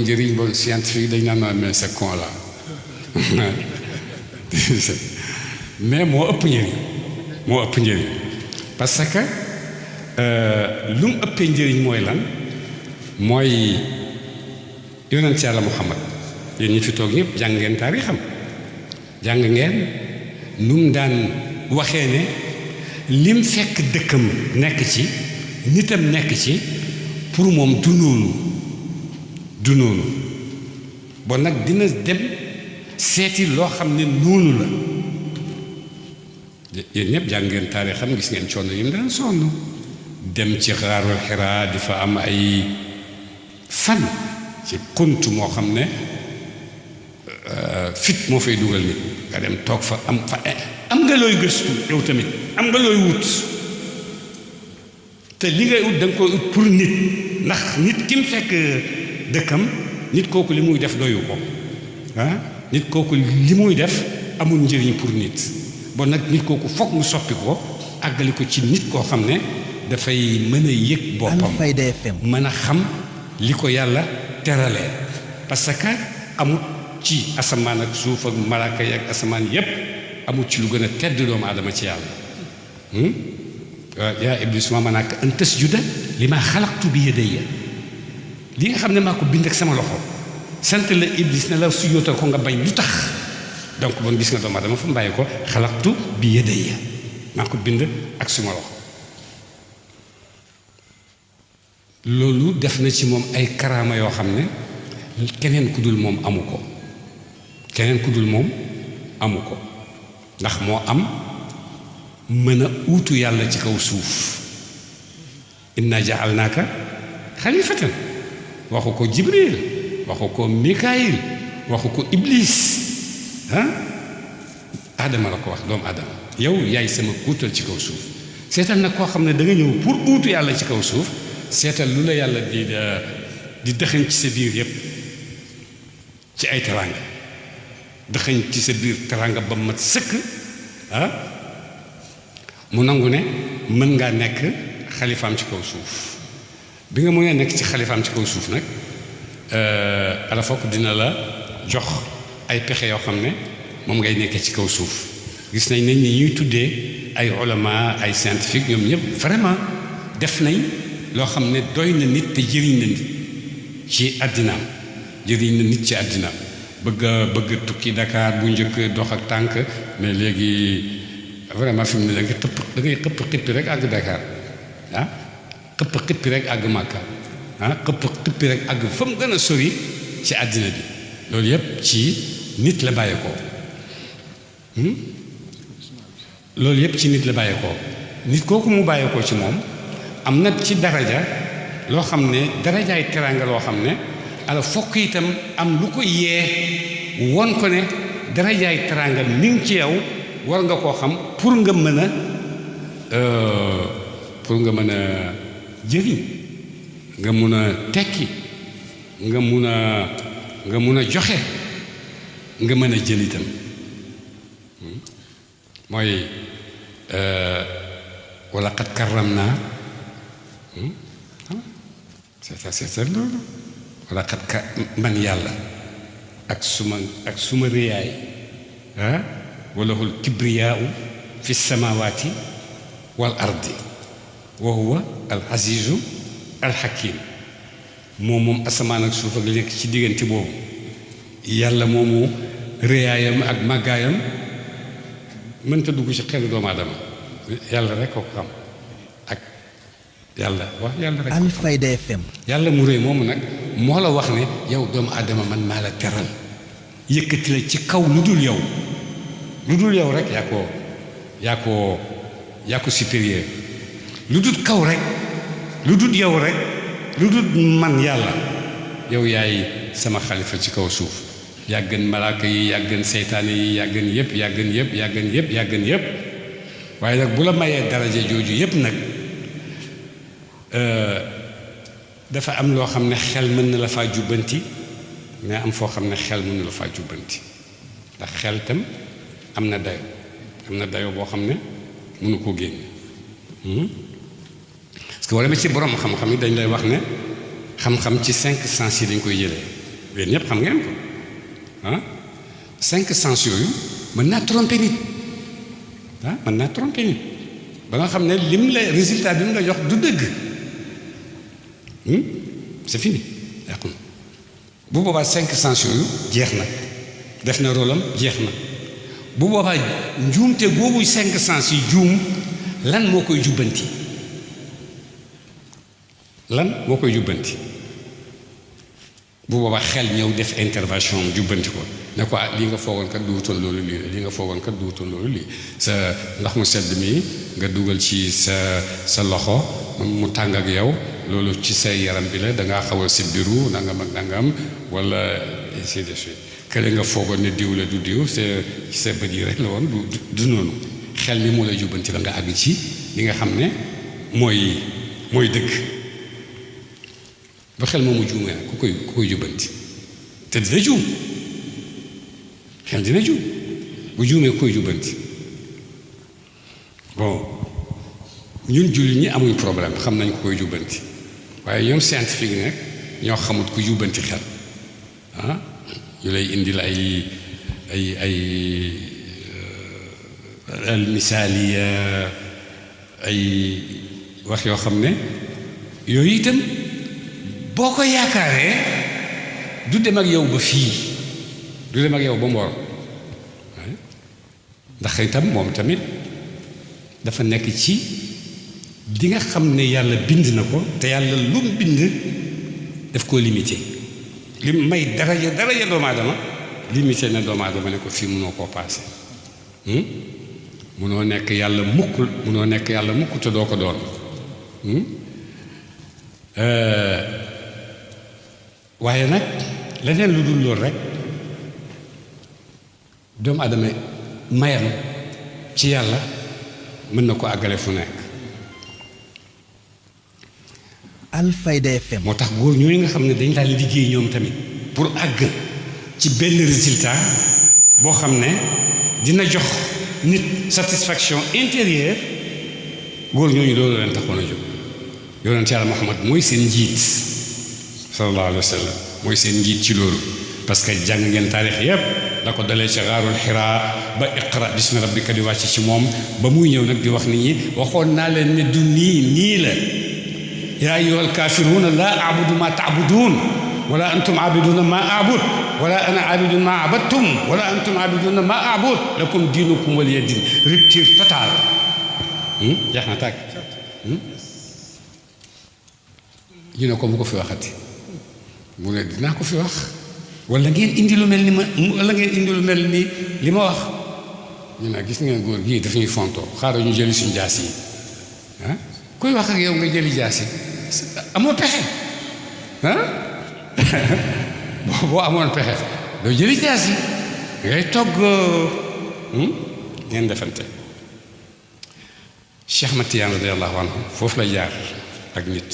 njëriñ ba scientifique dañ naan mais c'est con là mais moo ëpp njëriñ parce que lu mu ëppee njëriñ mooy lan mooy yonent Yàlla Muhammad yéen ñi fi toog ñëpp jàng ngeen taarixam jàng ngeen nu mu daan waxee ne lim fekk dëkkam nekk ci nitam nekk ci pour moom du noonu bon nag dina dem seeti loo xam ne noonu la yéen ñëpp jàng ngeen taarixam gis ngeen coono yi mu daan sonn dem ci xaarul Xiraa di fa am ay fan ci xunt moo xam ne fit moo fay dugal nit nga dem toog fa am nga looy gëstu yow tamit am nga looy wut te li ngay wut da nga koy wut pour nit ndax nit ki mu fekk dëkkam nit kooku li muy def doyu ko nit kooku li muy def amul njëriñ pour nit bon nag nit kooku foog mu soppi ko àggali ko ci nit koo xam ne dafay mën a yëg boppam mën a xam li ko yàlla teralee parce que amut ci asamaan ak suuf ak malaaka yi ak asamaan yépp amut ci lu gën a tedd doomu aadama ci yàlla yaa iblis ma manaaka an tasjuda li ma xalaqtu bi yadayya li nga xam ne maa ko bind ak sama loxo sant la iblis ne la sujjóotal ko nga bañ lu tax donc bon gis nga doomu aadama fa mu bàyyi ko xalaqtu bi yadayya maa ko bind ak suma loxo loolu def na ci moom ay karaama yoo xam ne keneen ku dul moom amu ko ndax moo am mën a uutu yàlla ci kaw suuf inna ja'alnaaka xalifatan waxu ko jibril waxu ko mikaayil waxu ko iblis aadama la ko wax doomu aadama yow yaay sama uutal ci kaw suuf seetal nag koo xam ne da nga ñëw pour uutu yàlla ci kaw suuf seetal lu la yàlla di dëxañ ci sa biir yépp ci ay teranga dëxañ ci sa biir teranga ba mat sëkk mu nangu ne mën ngaa nekk xalifaam ci kaw suuf bi nga mënee nekk ci xalifaam ci kaw suuf nag ala fokk dina la jox ay pexe yoo xam ne moom ngay nekkee ci kaw suuf gis nañ ne ñi ñuy tuddee ay ulama ay scientifique ñoom ñëpp vraiment def nañ loo xam ne doy na nit te jëriñ na nit ci àddinaam bëgg tukki Dakar bu njëkk dox ak tànk mais léegi vraiment fi mu ne da ngay xëpp xippi rek àgg Dakar xëpp xippi rek àgg Màkka xëpp xippi rek àgg fa mu gën a sori ci àddina bi loolu yépp ci nit la bàyyeekoo nit kooku mu bàyyeekoo ci moom am na ci daraja loo xam ne darajaay teraanga loo xam ne ala fokk itam am lu ko yee won ko ne darajaay teraanga mi ngi ci yow war nga koo xam pour nga mën a jëriñ nga mun a tekki nga mun a joxe nga mën a jël itam mooy wala qad karramnaa c'est loolu wala xat man yàlla ak suma réyaay walahul kibriyaau fi samawati wal ardi wa huwa al azizu al hakim moom asamaan ak suuf ak li nekk ci diggante boobu yàlla moomu réyaayam ak màggaayam mënta dugg ci xelu doomu aadama yàlla rek ko xam ak yàlla rek Alfayda FM yàlla mu réy moomu nag moo la wax ne yow doomu aadama man maa la teral yëkkati la ci kaw lu dul yow rek yaa ko supérieur lu dul kaw rek lu dul yow rek lu dul man yàlla yow yaay sama xalifa ci kaw suuf yaa gën malaaka yi yaa gën seytaane yi yaa gën yëpp waaye nag bu la mayee daraja jooju yëpp nag dafa am loo xam ne xel mën na la faa jubbanti mais am foo xam ne xel mën na la faa jubbanti ndax xel tam am na dayo boo xam ne mënu koo génne parce que wala ma ci borom xam-xam yi dañ lay wax ne xam-xam ci 5 sens yi dañ koy jëlee yéen ñëpp xam ngeen ko ah 5 sens yooyu mën naa tromper nit ah mën naa tromper nit ba nga xam ne lim la résultat bi mu la jox du dëgg c'est fini yàqu na bu boobaa 5 sens yooyu jeex na def na rôle am jeex na bu boobaa njuumte boobu 5 sens yi juum lan moo koy jubbanti bu boobaa xel ñëw def intervention jubbanti ko ne ko lii nga foogoon kat duutoon loolu lii lii nga foogoon kat duutoon loolu lii sa ndox mu sedd mi nga dugal ci sa loxo mu tàng ak yow loolu ci sa yaram bi la dangaa xaw a sibbiru nangam ak nangam wala ainsi de suite kële nga foogoon ne diw la du diw ci sa bët yi rek la woon du noonu xel mi moo lay jubbanti ba nga àgg ci li nga xam ne mooy dëgg ba xel moomu juumee nag ku koy jubbanti te dina juum xel dina juum bu juumee ku koy jubbanti bon ñun jullit ñi amuñ problème xam nañ ku koy jubbanti waaye ñoom scientifique nag ñoo xamut ku jubbanti xel ah ñu lay indil ay al misaaliya ay wax yoo xam ne yooyu itam boo ko yaakaaree du dem ak yow ba fii du dem ak yow ba Mboro ndax itam moom tamit dafa nekk ci di nga xam ne yàlla bind na ko te yàlla lu mu bind daf koo limité li may daraja doomu aadama limité na doomu aadama ne ko fii mënoo koo paase mënoo nekk yàlla mukk te doo ko doon waaye nag leneen lu dul loolu rek doomu aadama mayam ci yàlla mën na ko àggale fu nekk. Alfayda FM. moo tax góor ñooñu nga xam ne dañ daan liggéey ñoom tamit pour àgg ci benn résultat boo xam ne dina jox nit satisfaction intérieure góor ñooñu loolu leen taxoon a jóg. yonent Yàlla Muhammad mooy seen njiit sallallahu alayhi wa sallam mooy seen njiit ci loolu parce que jàng ngeen taarix yépp la ko dalee ci xaarul xiraa ba iqra bismi rabbika di wàcc ci moom ba muy ñëw nag di wax nit ñi waxoon naa leen ne du nii la yaa ayyuhal kaafiruuna laa abudu ma taabuduun wala antum abiduna ma abud wala ana abidun ma abadtum wala antum abiduna ma abud lakum diinukum waliya diin rupture totale jeex na tàkk ñu ne ko bu ko fi waxati mu ne dinaa ko fi wax wala ngeen indi lu mel ni li ma wax ñu ne gis ngeen góor gii daf ñuy fontoo xaaral ñu jëli suñu jaas yi ah kuy wax ak yow nga jëli jaas yi amoo pexe ah boo amoon pexe doo jëli jaas yi ngay togg ngeen defante Cheikh Ahmad Tijaan radiyallahu anhu foofu la jaar ak nit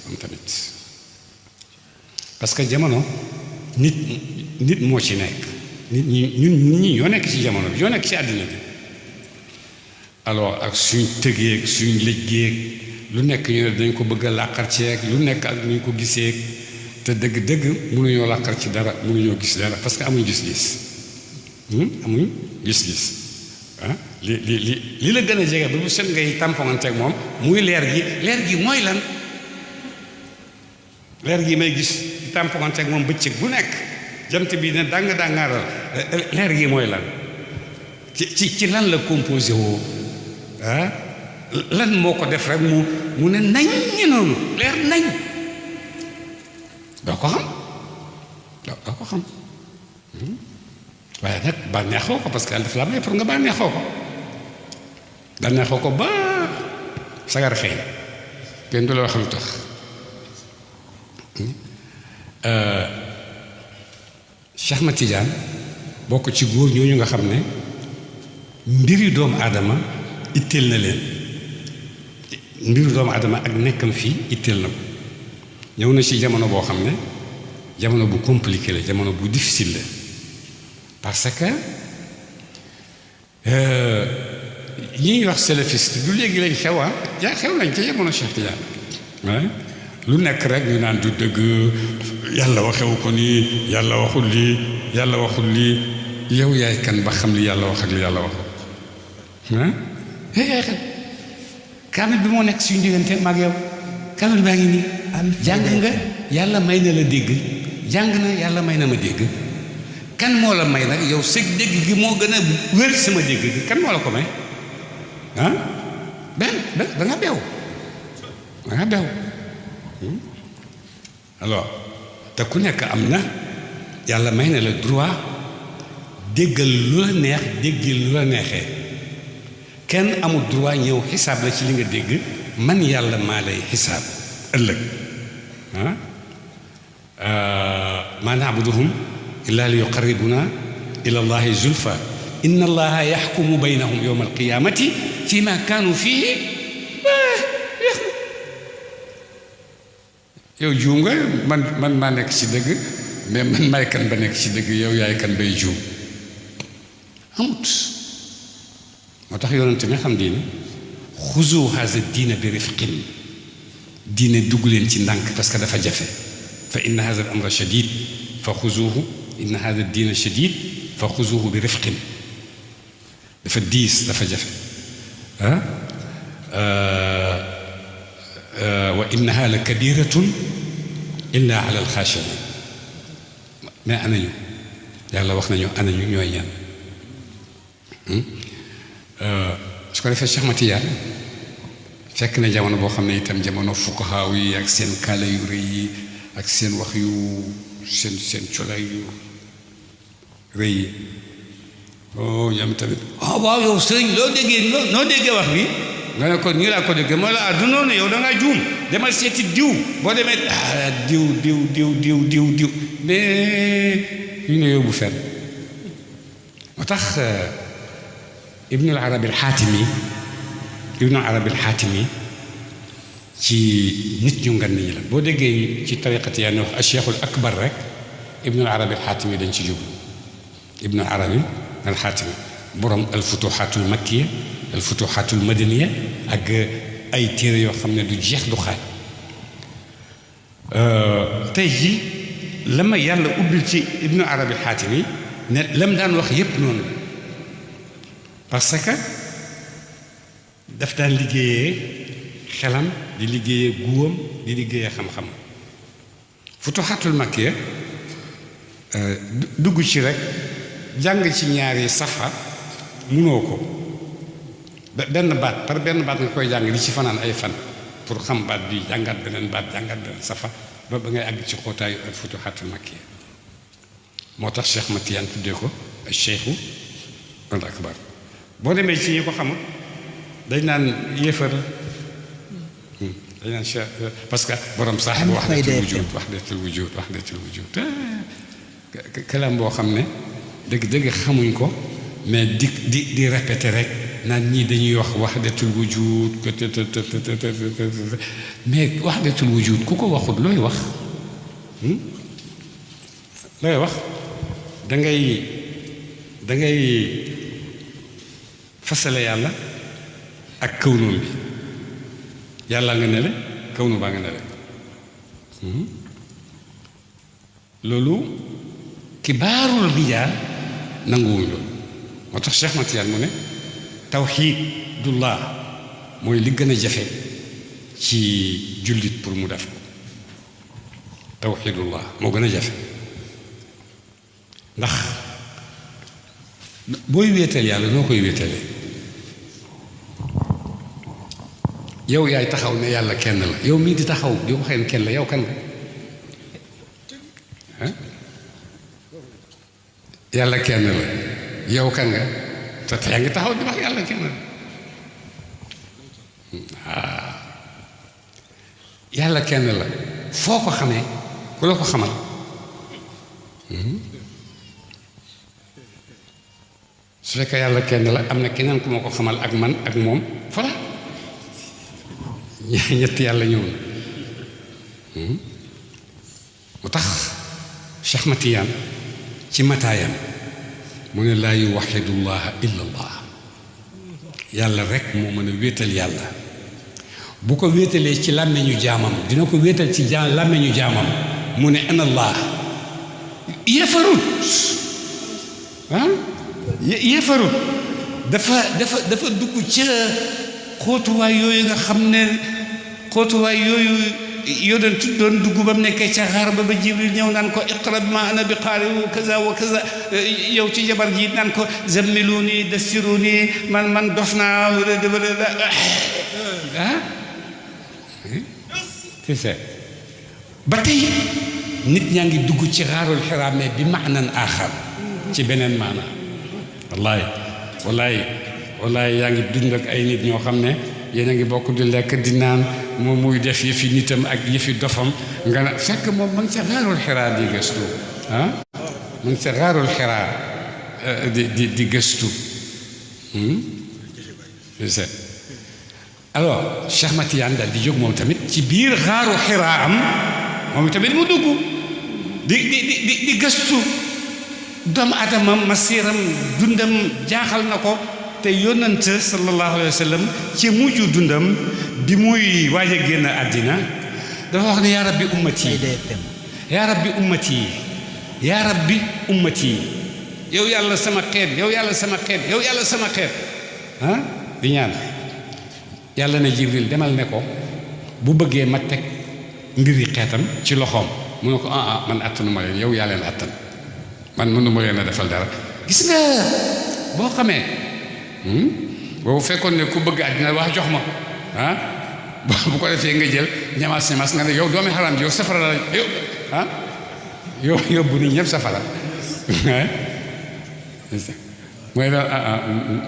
am tamit parce que jamono nit moo ci nekk nit ñi ñoo nekk ci jamono bi ñoo nekk ci àddina bi alors ak suñ tëgeeg suñ lëjgeeg lu nekk ñu ne dañ ko bëgg a làqar ceeg lu nekk ak ñu ko gisee te dëgg mënuñoo làqar ci dara mënuñoo gis dara parce que amuñ gis-gis amuñ gis-gis ah li la gën a jege ba bu set ngay tamponanteeg moom muy leer gi mooy lan leer gi may gis di tamponanteeg moom bëccëg bu nekk jant bi ne dàng-dàngaaral leer gi mooy lan ci lan la composé woo ah lan moo ko def rek mu ne nañ noonu leer nañ doo ko xam waaye nag bànneexoo ko parce que daf la may pour nga bànneexoo ko ba sagar xëy kenn du la wax lu tax Cheikh Ahmad Tidiane bokk ci góor ñooñu nga xam ne mbiri doomu aadama itteel na leen mbiru doomu aadama ak nekkam fii itteel na ko ñëw na ci jamono boo xam ne jamono bu compliqué la jamono bu difficile la parce que yi ñuy wax salafiste du léegi lañ xew xew nañ ca jamono Cheikh Tidiane lu nekk rek ñu naan du dëgg yàlla waxewu ko nii yàlla waxul lii yàlla waxul lii yow yaay kan ba xam li yàlla wax ak li yàlla waxul ah yaay kan kaamil bi moo nekk suñu diggante maag yow kaamil baa ngi nii jàng nga yàlla may na la dégg jàng na yàlla may na ma dégg kan moo la may nag yow sëg dégg gi moo gën a wér sama dégg gi kan moo la ko may ah benn da nga beew da nga beew alors te ku nekk am na yàlla may na la droit déggal lu la neex déggil lu la neexee kenn amul droit ñëw xisaab la ci li nga dégg man yàlla maa lay xisaab ëllëg maa naabuduhum illa li yuqarribuna ila allahi zulfa inna allaha yaxkumu baynahum yowma alqiyamati fi ma kaanu fii yow juum nga man maa nekk ci dëgg mais man maay kan ba nekk ci dëgg yow yaay kan bay juum amut moo tax yonente mi xam diine xuzu haza diina bi rifqin diine dugg leen ci ndànk parce que dafa jafe fa inna haza al amra shadid fa xuzuhu inna haza diina shadid fa xuzuhu bi rifqin dafa diis dafa jafe wa innaha la kabiratun illa ala alxaashiin mais anañu yàlla wax nañu anañu ñooy ñan su ko defee Cheikh Matiyaan fekk na jamono boo xam ne itam jamono fuqahaa yi ak seen kaala yu rëy yi ak seen wax yu seen colay yu rëy yi ñoom tamit waaw yow sëriñ loo déggee noo déggee wax bi nga ne ko nii laa ko déggee mooy la du noonu yow da ngaa juum demal seeti diw boo demee diw mais ñu ne yóbbu fenn moo tax ibnul arabi alxaatimi ci nit ñu ngan ñi la boo déggee ci tariqati yaa ne wax acheikhul akbar rek ibnul arabi alxaatimi dañ ci jublu ibnul arabi alxaatimi borom alfutuxaatul makkiya alfutuxaatul madaniya ak ay téere yoo xam ne du jeex du xaaj tey jii la ma yàlla ubbil ci ibnu arabi alxaatimi ne la mu daan wax yépp noonu la parce que daf daan liggéeyee xelam di liggéeyee guwam di liggéeyee xam-xam futuxaatul makkiya dugg ci rek jàng ci ñaari safa munoo ko benn baat par benn baat nga koy jàng di ci fanaan ay fan pour xam baat bi jàngat beneen baat jàngat beneen safa ba ngay àgg ci xootaayu al futuxaatul makkiya moo tax Cheikh Matiyaan tuddee ko cheikhu al akbar boo demee ci ñi ko xamul dañ naan yéefar dañ naan cheikh parce que borom saaxibu wahdatul wujud kalaam boo xam ne dëgg xamuñ ko mais di répéter rek naan ñii dañuy wax wahdatul wujud mais wahdatul wujud ku ko waxut looy wax dangay fasale yàlla ak kawnoom bi yàlla nga ne le kawnu baa nga ne le loolu kibaarul rijaal nanguwuñ loolu moo tax Cheikh Matiyaan mu ne tawxiidullah mooy li gën a jafe ci jullit pour mu def ko tawxiidullah moo gën a jafe ndax booy wéetal yàlla noo koy wéetalee yow yaay taxaw ne yàlla kenn la yow mii di taxaw di waxee ne kenn la yow kan nga yàlla kenn la yow kan nga te yaa ngi taxaw di wax yàlla kenn la yàlla kenn la foo ko xamee ku la ko xamal su fekkee yàlla kenn la am na keneen ku ma ko xamal ak man ak moom voilà ñett yàlla ñëw na mu tax Cheikh Matiyaan ci mataayam mu ne laa yuwaxidullaha illa allah yàlla rek moo mën a wéetal yàlla bu ko wéetalee ci làmmeñu jaamam dina ko wéetal ci làmmeñu jaamam mu ne ana allah yéefarut yéefarut dafa dugg ca xóotuwaay yooyu nga xam ne xóotuwaay yooyu yonent doon dugg ba mu nekkee ca xaar ba Jibril ñëw naan ko iqra ma ana bi qaari kaza wa kaza yow ci jabar ji naan ko zammiluni dassiruni man dof naa c'est ça ba tey nit ñaa ngi dugg ci xaarul Xiraa mais bi maanan aaxar ci beneen maana wallaay yaa ngi dund ak ay nit ñoo xam ne yéen a ngi bokk di lekk di naan moom muy def yëfi nitam ak yëfi dofam nga ne fekk moom ma ngi ca xaarul Xiraa di gëstu ma ngi ca xaarul Xiraa di gëstu alors Cheikh Matiyaan daal di jóg moom tamit ci biir xaaru Xiraa am moom tamit mu dugg di gëstu doomu adama masiiram dundam jaaxal na ko te yonent sallallahu alayhi wa sallam ci mujj dundam bi muy waaj a génn àddina dafa wax ne yaa rabbi ummati yaa rabbi ummati yaa rabbi ummati yow yàlla sama xeet yow yàlla sama xeet yow yàlla sama xeet di ñaan yàlla ne Jibril demal ne ko bu bëggee ma teg mbiri xeetam ci loxoom mu ne ko man attanuma leen yow yaa leen attan man mënuma leen a defal dara gis nga boo xamee boobu fekkoon ne ku bëgg àddina wax jox ma bu ko defee nga jël ñamaas nga ne yow doomi xaram yow safara la yow yóbbu nit ñëpp safara mooy daal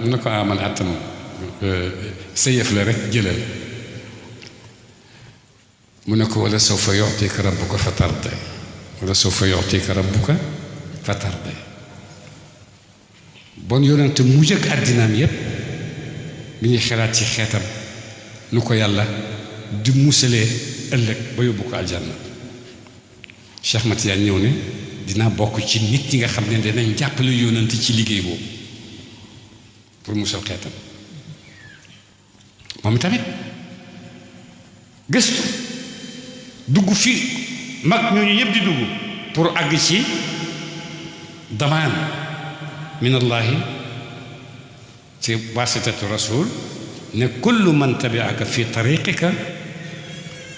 mu ne ko man attanu sa yëf la rek jëlal mu ne ko wala sawfa yu'tika rabbuka fatarda wala sawfa yu'tika rabbuka fatarda bon yonent mu jëkk àddinaam yépp mi ngi xalaat ci xeetam nu ko yàlla di musalee ëllëg ba yóbbu ko aljanna Cheikh Matiyaan ñëw ne dinaa bokk ci nit ñi nga xam ne danañ jàppale yonent ci liggéey boobu pour musal xeetam moom tamit gëstu dugg fi mag ñooñu yëpp di dugg pour àgg ci damaan min allahi ci wasitatu rasul ne kullu man tabi'aka fi tariqika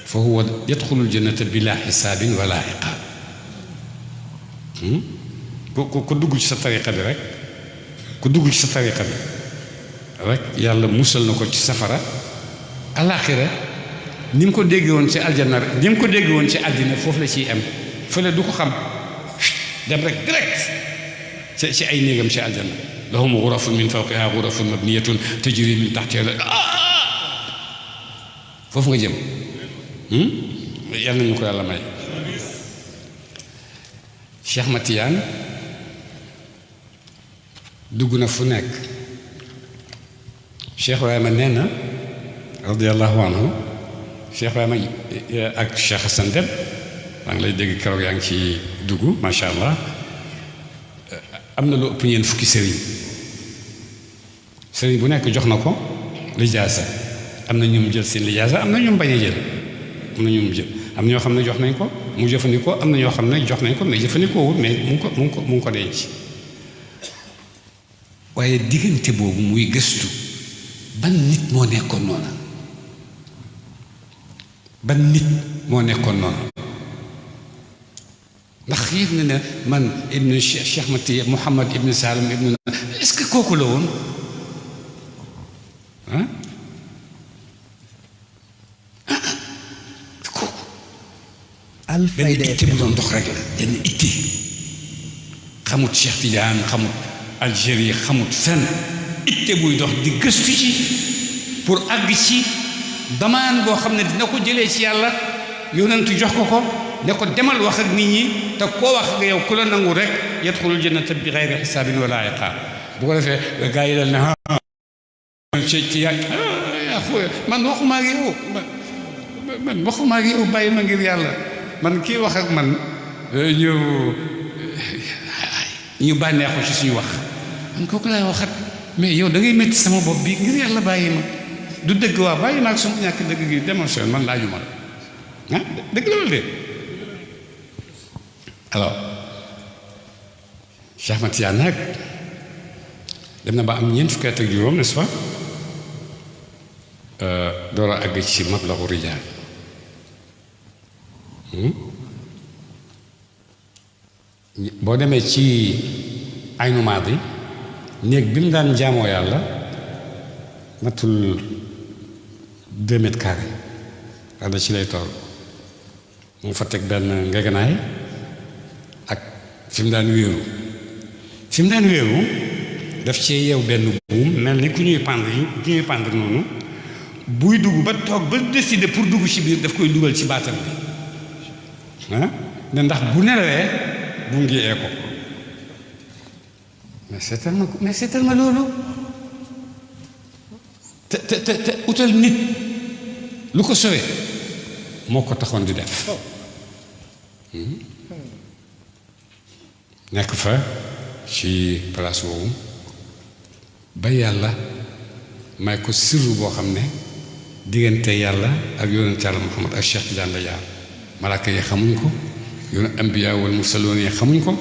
fa huwa yadxulu aljannata bila xisaabin wala iqaab ku dugg ci sa tariqa bi rek ku dugg ci sa tariqa bi rek yàlla musal na ko ci safara alaaxira ni mu ko dégg woon ci aljanna ni mu ko dégg woon ci àddina foofu la ciy am fële du ko xam dem rek direct ci ay néegam ci aljanna lahum ghurafun min fawqiha ghurafun mabniyatun tajri min tahtiha foofu nga jëm yàlla nañu ko yàlla may Cheikh Matiyaan dugg na fu nekk Cheikh Ibrahima nee na radiyallahu anhu Cheikh Ibrahima ak Cheikh Hassan Dem maa ngi lay dégg keroog yaa ngi ci dugg macha allah am na lu ëpp ñeent fukki sëriñ bu nekk jox na ko lijaasa am na ñu mu jël seen lijaasa am na ñu mu bañ a jël am na ñu mu jël am na ñoo xam ne jox nañ ko mu jëfandikoo am na ñoo xam ne jox nañ ko mais jëfandikoo wul mais mu ngi ko denc waaye diggante boobu muy gëstu ban nit moo nekkoon noona ban nit moo nekkoon noona ndax yëg na ne man ibnu Cheikh Mati Mouhamad ibnu Salim ibnu est-ce que kooku la woon kooku Alfayda benn itte bu doon dox rek la benn itte xamut Cheikh Tidiane xamut Algérie xamut fenn itte buy dox di gëstu ci pour àgg ci damaan boo xam ne dina ko jëlee ci yàlla yonentu jox ko ne ko demal wax ak nit ñi te koo wax ak yow ku la nangu rek yadxulul jannata bi xayri xisaabin wala iqaab bu ko defee gaa yi dal ne ci man waxuma ak yow man waxuma ak yow bàyyi ma ngir yàlla man kii wax ak man ñu bànneexu ci suñu wax man kooku laay waxat mais yow da ngay métti sama bopp bi ngir yàlla bàyyi ma du dëgg waa bàyyi ma ak suma ñàkk dëgg gi démonstration man laaju ma la dëgg la wala de alors Cheikh Ahmad Tidiane nag dem na ba am ñeent fukki at ak juróom n'est-ce pas door a àgg ci mablaxu rijaal boo demee ci aynu maadi néeg bi mu daan jaamoo yàlla matul 2 mètres carrés wax da ci lay toll mu fa teg benn ngegenaay ak fi mu daan wéeru daf cee yeew benn buum mel ni ku ñuy pendre noonu buy dugg ba toog ba décider pour dugg ci biir daf koy dugal ci baatam bi ne ndax bu nelawee bu ngi ee ko mais seetal ma loolu te utal nit lu ko sowee moo ko taxoon di def nekk fa ci place boobu ba yàlla may ko sirru boo xam ne diggante yàlla ak yonent yàlla Muhammad ak Cheikh Tidiane la jaar malaaka yi xamuñ ko yoonu ambiya wal mursaloon yi xamuñ ko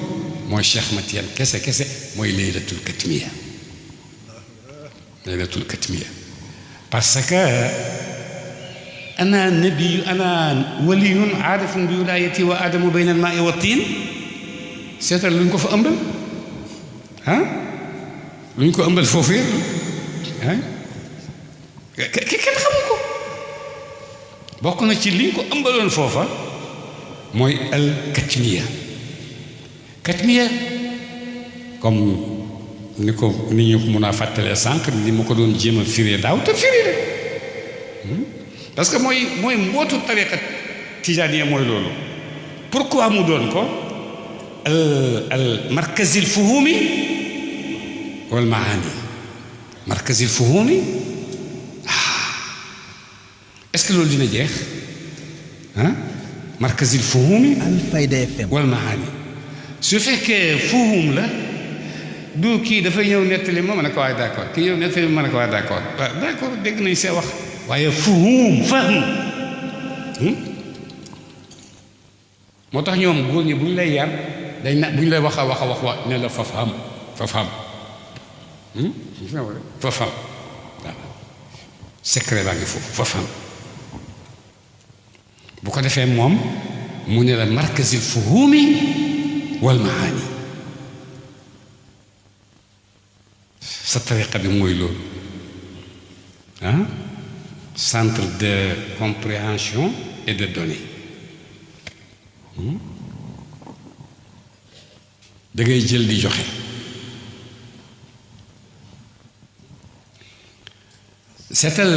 mooy Cheikh Ahmad Tidiane kese mooy laylatul katmiya parce que ana nabiyu ana waliyun aarifun bi wilayati wa adamu bayna al maai wa tiin seetal luñ ko fa ëmbal luñ ko ëmbal foofu yëpp kenn xamu ko bokk na ci liñ ko ëmbaloon foofa mooy al katmiya comme ni ñu mun a fàttalee sànq ni ma ko doon jéem a firee daaw te firi rek parce que mooy mbootu tariqa tijaaniya mooy loolu pourquoi mu doon ko al markazil fuhumi wal maani markazil fuhumi est-ce que loolu dina jeex markazil fuhumi Alfayda FM wal maani su fekkee fuhum la du kii dafay ñëw nettali ma ne ko waaye d'accord kii ñëw nettali ma ne ko waaye d'accord dégg nañ see wax waaye fuhum moo tax ñoom góor ñi bu ñu lay yar dañ na bu ñu lay wax ne la fafham waaw secret baa ngi foofu fafham bu ko defee moom mu ne la markazil fuhumi wal maani sa tariqa bi mooy loolu centre de compréhension et de données da ngay jël di joxe seetal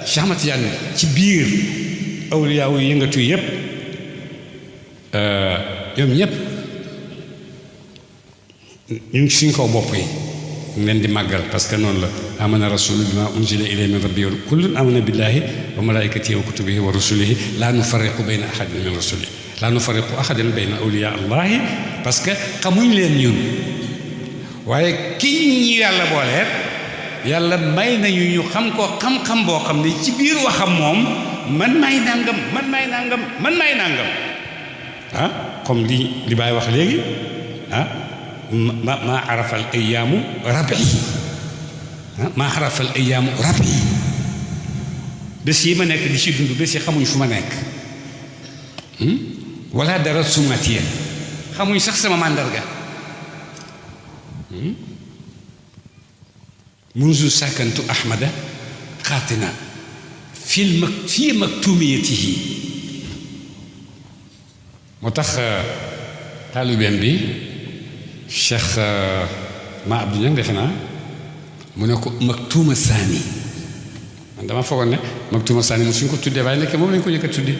Cheikh Ahmad Tidiane ci biir awliyaa yu yëngatu yépp ñoom ñépp ñu ngi suñ kaw bopp yi ñu leen di màggal parce que noonu la amana rasulu bima unzila ilayhi min rabbihi kullun amana billahi wa malaikatihi wa kutubihi wa rusulihi la nufarriqu bayna ahadin min rusulihi la nufarriqu ahadan bayna awliya allahi parce que xamuñ leen ñun waaye ki ñi yàlla booleet yàlla may nañu ñu xam ko xam-xam boo xam ne ci biir waxam moom man may nangam comme li Baay wax léegi ma arafa al ayaamu rabi ma arafa al ayaamu rabi bés yi ma nekk di ci dund bés yi xamuñ fu ma nekk wala dara sumatiya xamuñ sax sama màndarga munzu sakantu ahmada xaatina fii maktumiyatihi moo tax taalibeem bi Cheikh ma Abdou Niang defe naa mu ne ko maktuuma saani man dama foogoon ne maktuuma saani mu suñ ko tuddee waaye nekk moom lañ ko njëkk a tuddee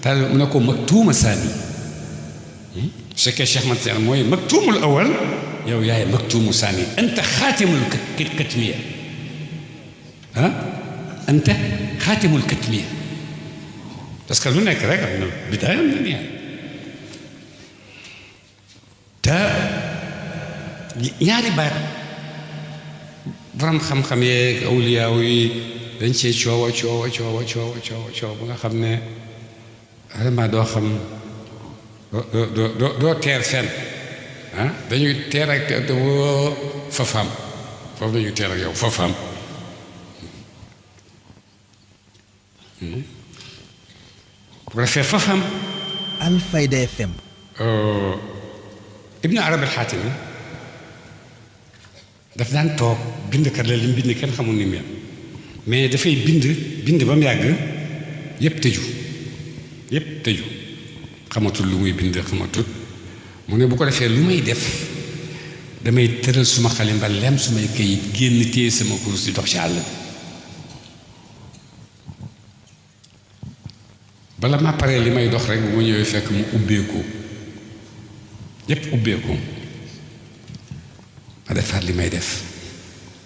taalibe mu ne ko maktuuma saani su fekkee Cheikh Ahmad Tidiane mooy maktuumul awal yow yaay maktuumu saani anta xaatimul katmiya anta xaatimul katmiya parce que lu nekk rek am na bidaaya am na nihaaya te ñaari baat borom xam-xam yeeg awliyaaw yi dañ cee coowa ba nga xam ne vraiment doo xam doo teer fenn dañuy teer ak fafaam foofu dañuy teer ak yow fafaam bu ko defee fafaam Alfayda FM. Ibn Arabi al-Xaatimi daf daan toog bindkat la li mu bind kenn xamul ni mu mais dafay bind ba mu yàgg yépp tëju xamatul lu muy bind xamatul mu ne bu ko defee lu may def damay tëral suma xalimba lem sumay kayit génn téye sama kurus di dox ci àll bi bala ma paree li may dox rek bu ma ñëwee fekk mu ubbeeku yépp ubbeeku ma defaat li may def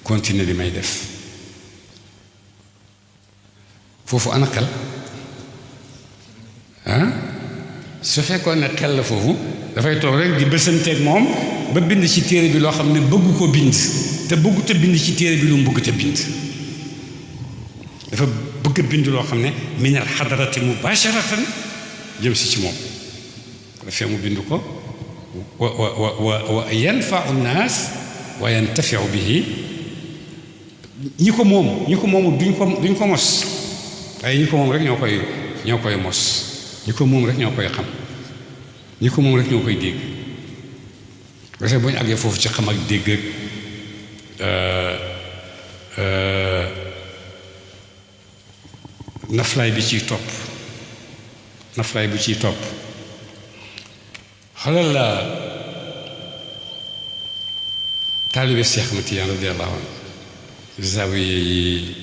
continuer li may def foofu ana xel su fekkoon ne xel la foofu dafay toog rek di bësanteeg moom ba bind ci téere bi loo xam ne bëggu ko bind te bëggu te bind ci téere bi lu mu bëgg te bind dafa bëgg a bind loo xam ne min al xadarati mubasharatan jëm si ci moom dafay mu bind ko wa yanfau nnaas wa yantafiu bihi ñi ko moomul duñ ko mos waaye ñi ko moom rek ñoo koy mos ñi ko moom rek ñoo koy xam ñi ko moom rek ñoo koy dégg parce que bu ñu àggee foofu ci xam ak dégg naflaay bi ciy topp xalal la taalibe Cheikh Ahmad Tijaan radiyallahu anhu zaawiya yi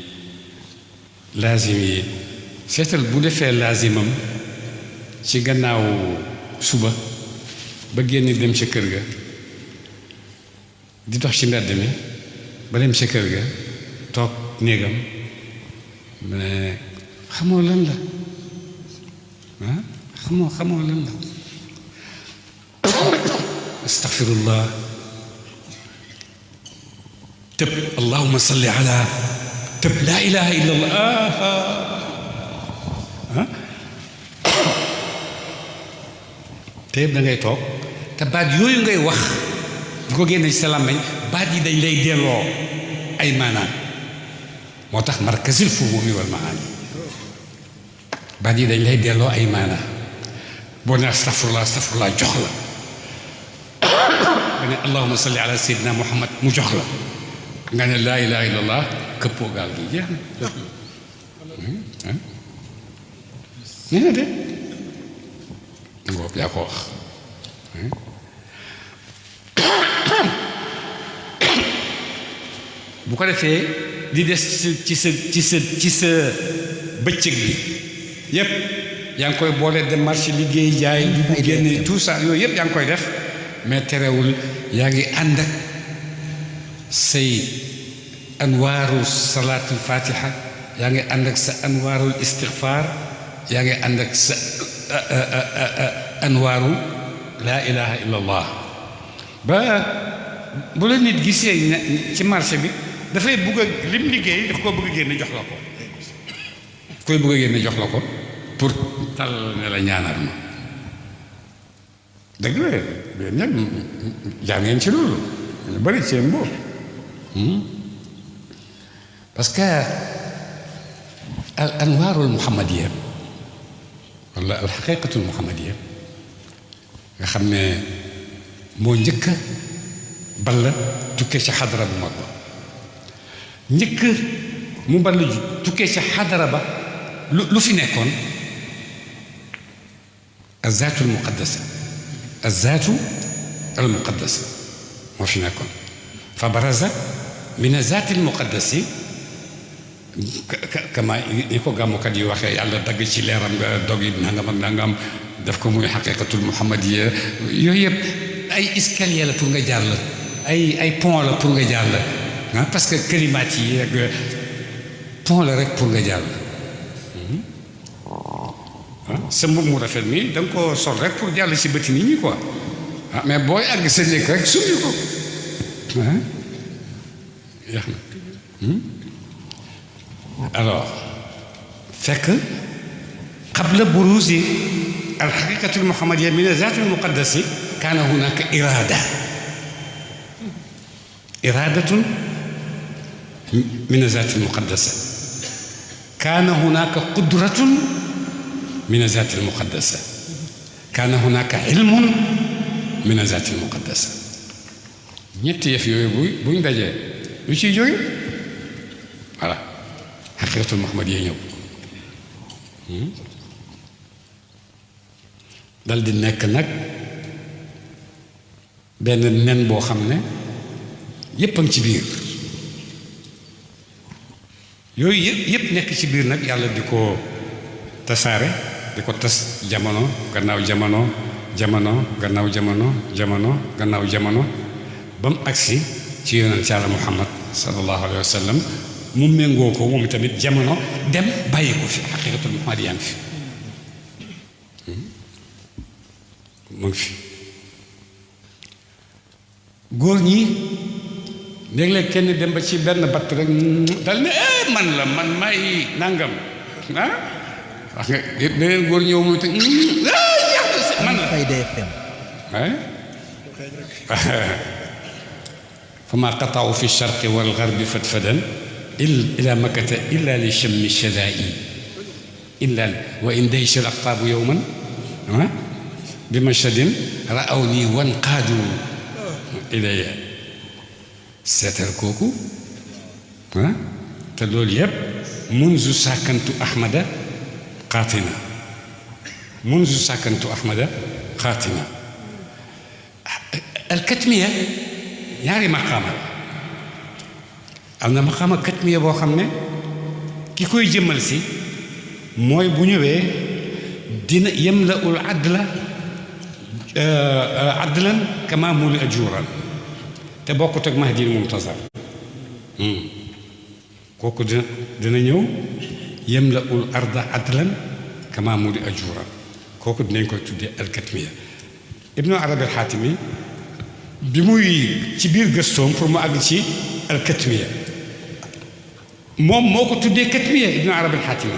laazim yi seetal bu defee laazimam ci gannaaw suba ba génn dem ca kër ga di dox ci mbedd mi ba dem ca kër ga toog néegam mu ne xamoo lan la xamoo lan la astaghfirullah tëb allahumma salli ala tëb laa ilaha illa allah te yëpp da ngay toog te baat yooyu ngay wax di ko génne ci sa làmmiñ baat yi dañ lay delloo ay maanaam moo tax markazil fuhumi wal maani baat yi dañ lay delloo ay maanaam boo ne astafurlah jox la nga ne allahumma salli ala sayyidina muhammad mu jox la nga ne laa ilaha illallah këppoo gaal gi jeex na nee na de ngoob yaa ko wax bu ko defee di des ci sa bëccëg bi yépp yaa ngi koy boole dem marché liggéey jaay dugg génne tout ça yooyu yépp yaa ngi koy def mais terewul yaa ngi ànd ak say anwaaru salaatul fatiha yaa ngi ànd ak sa anwaarul istigfaar yaa ngi ànd ak sa anwaaru laa ilaha illallah ba bu la nit gisee ci marché bi dafay bugg a lim liggéey daf koo bëgg a génne jox la ko koy bëgg a génne jox la ko pour tal ne la ñaanal ma dëgg la yéen ñëpp jaa ngeen ci loolu ñu bëri seen boobu parce que al anwaarul muhammadiya wala al xaqiqatul muhammadiya nga xam ne moo njëkk balla tukkee ci xadara bu mag ba njëkk mu balla tukkee ci xadara ba lu fi nekkoon azaatul muqaddasa azaatu al muqaddasa moo fi nekkoon fa baraza min azaati al muqaddasi kama ni ko gàmmukat yi waxee yàlla dagg ci leeram nga dog yi nangam ak nangam daf ko muy xaqiqatul muhammadiya yooyu yëpp ay escalier la pour nga jàll ay pont la pour nga jàll parce que kalimaat yi ak pont la rek pour nga jàll sa mbub mu rafet mi da nga ko sol rek pour jàll ci bëti nit ñi quoi mais booy àgg sa néeg rek summi ko yeex na alors fekk qabla buruzi الحقيقة المحمدية من الذات المقدس كان هناك إرادة من الذات المقدسة، كان هناك قدرة من الذات المقدسة، كان هناك علم من الذات المقدسة. ñetti yëf yooyu buñ dajee lu ciy jóge voilà xaqiqatul muhammadiyya ñëw dal di nekk nag benn nen boo xam ne yépp a ngi ci biir yooyu yépp nekk ci biir nag yàlla di ko tasaare di ko tas jamono gannaaw jamono gannaaw jamono ba mu agsi ci yonent Yàlla Muhammad sallallahu alayhi wa sallam mu méngoo ko moom tamit jamono dem bàyyi ko fi xaqiqatul muhammadiyya fi mu ngi fi góor ñi léeg-léeg kenn dem ba ci benn batt rek dal ne man may nangam wax nga beneen góor ñëw mu te man la Alfayda FM فما قطعوا في الشرق والغرب فتفدا إلى مكة إلا لشم الشذائي وإن دهش الأقطاب يوما بمشهد رأوني وانقادوا إلي ستر كوكو تدول يب منذ ساكنت أحمد قاطنا الكتمية ñaari maqaama am na maqaama katmiya boo xam ne ki koy jëmmal si mooy bu ñëwee dina yamla'ul adlan kama muli ajuran te bokkut ak Mahdil Muntazar kooku dina ñëw yamla'ul arda adlan kama muli ajuran kooku dinañ koy tuddee alkatmiya. Ibnu Arabi al-Xaatimi bi muy ci biir gëstoom pour mu àgg ci alkatmiya moom moo ko tuddee katmiya. Ibnu Arabi al-Xaatimi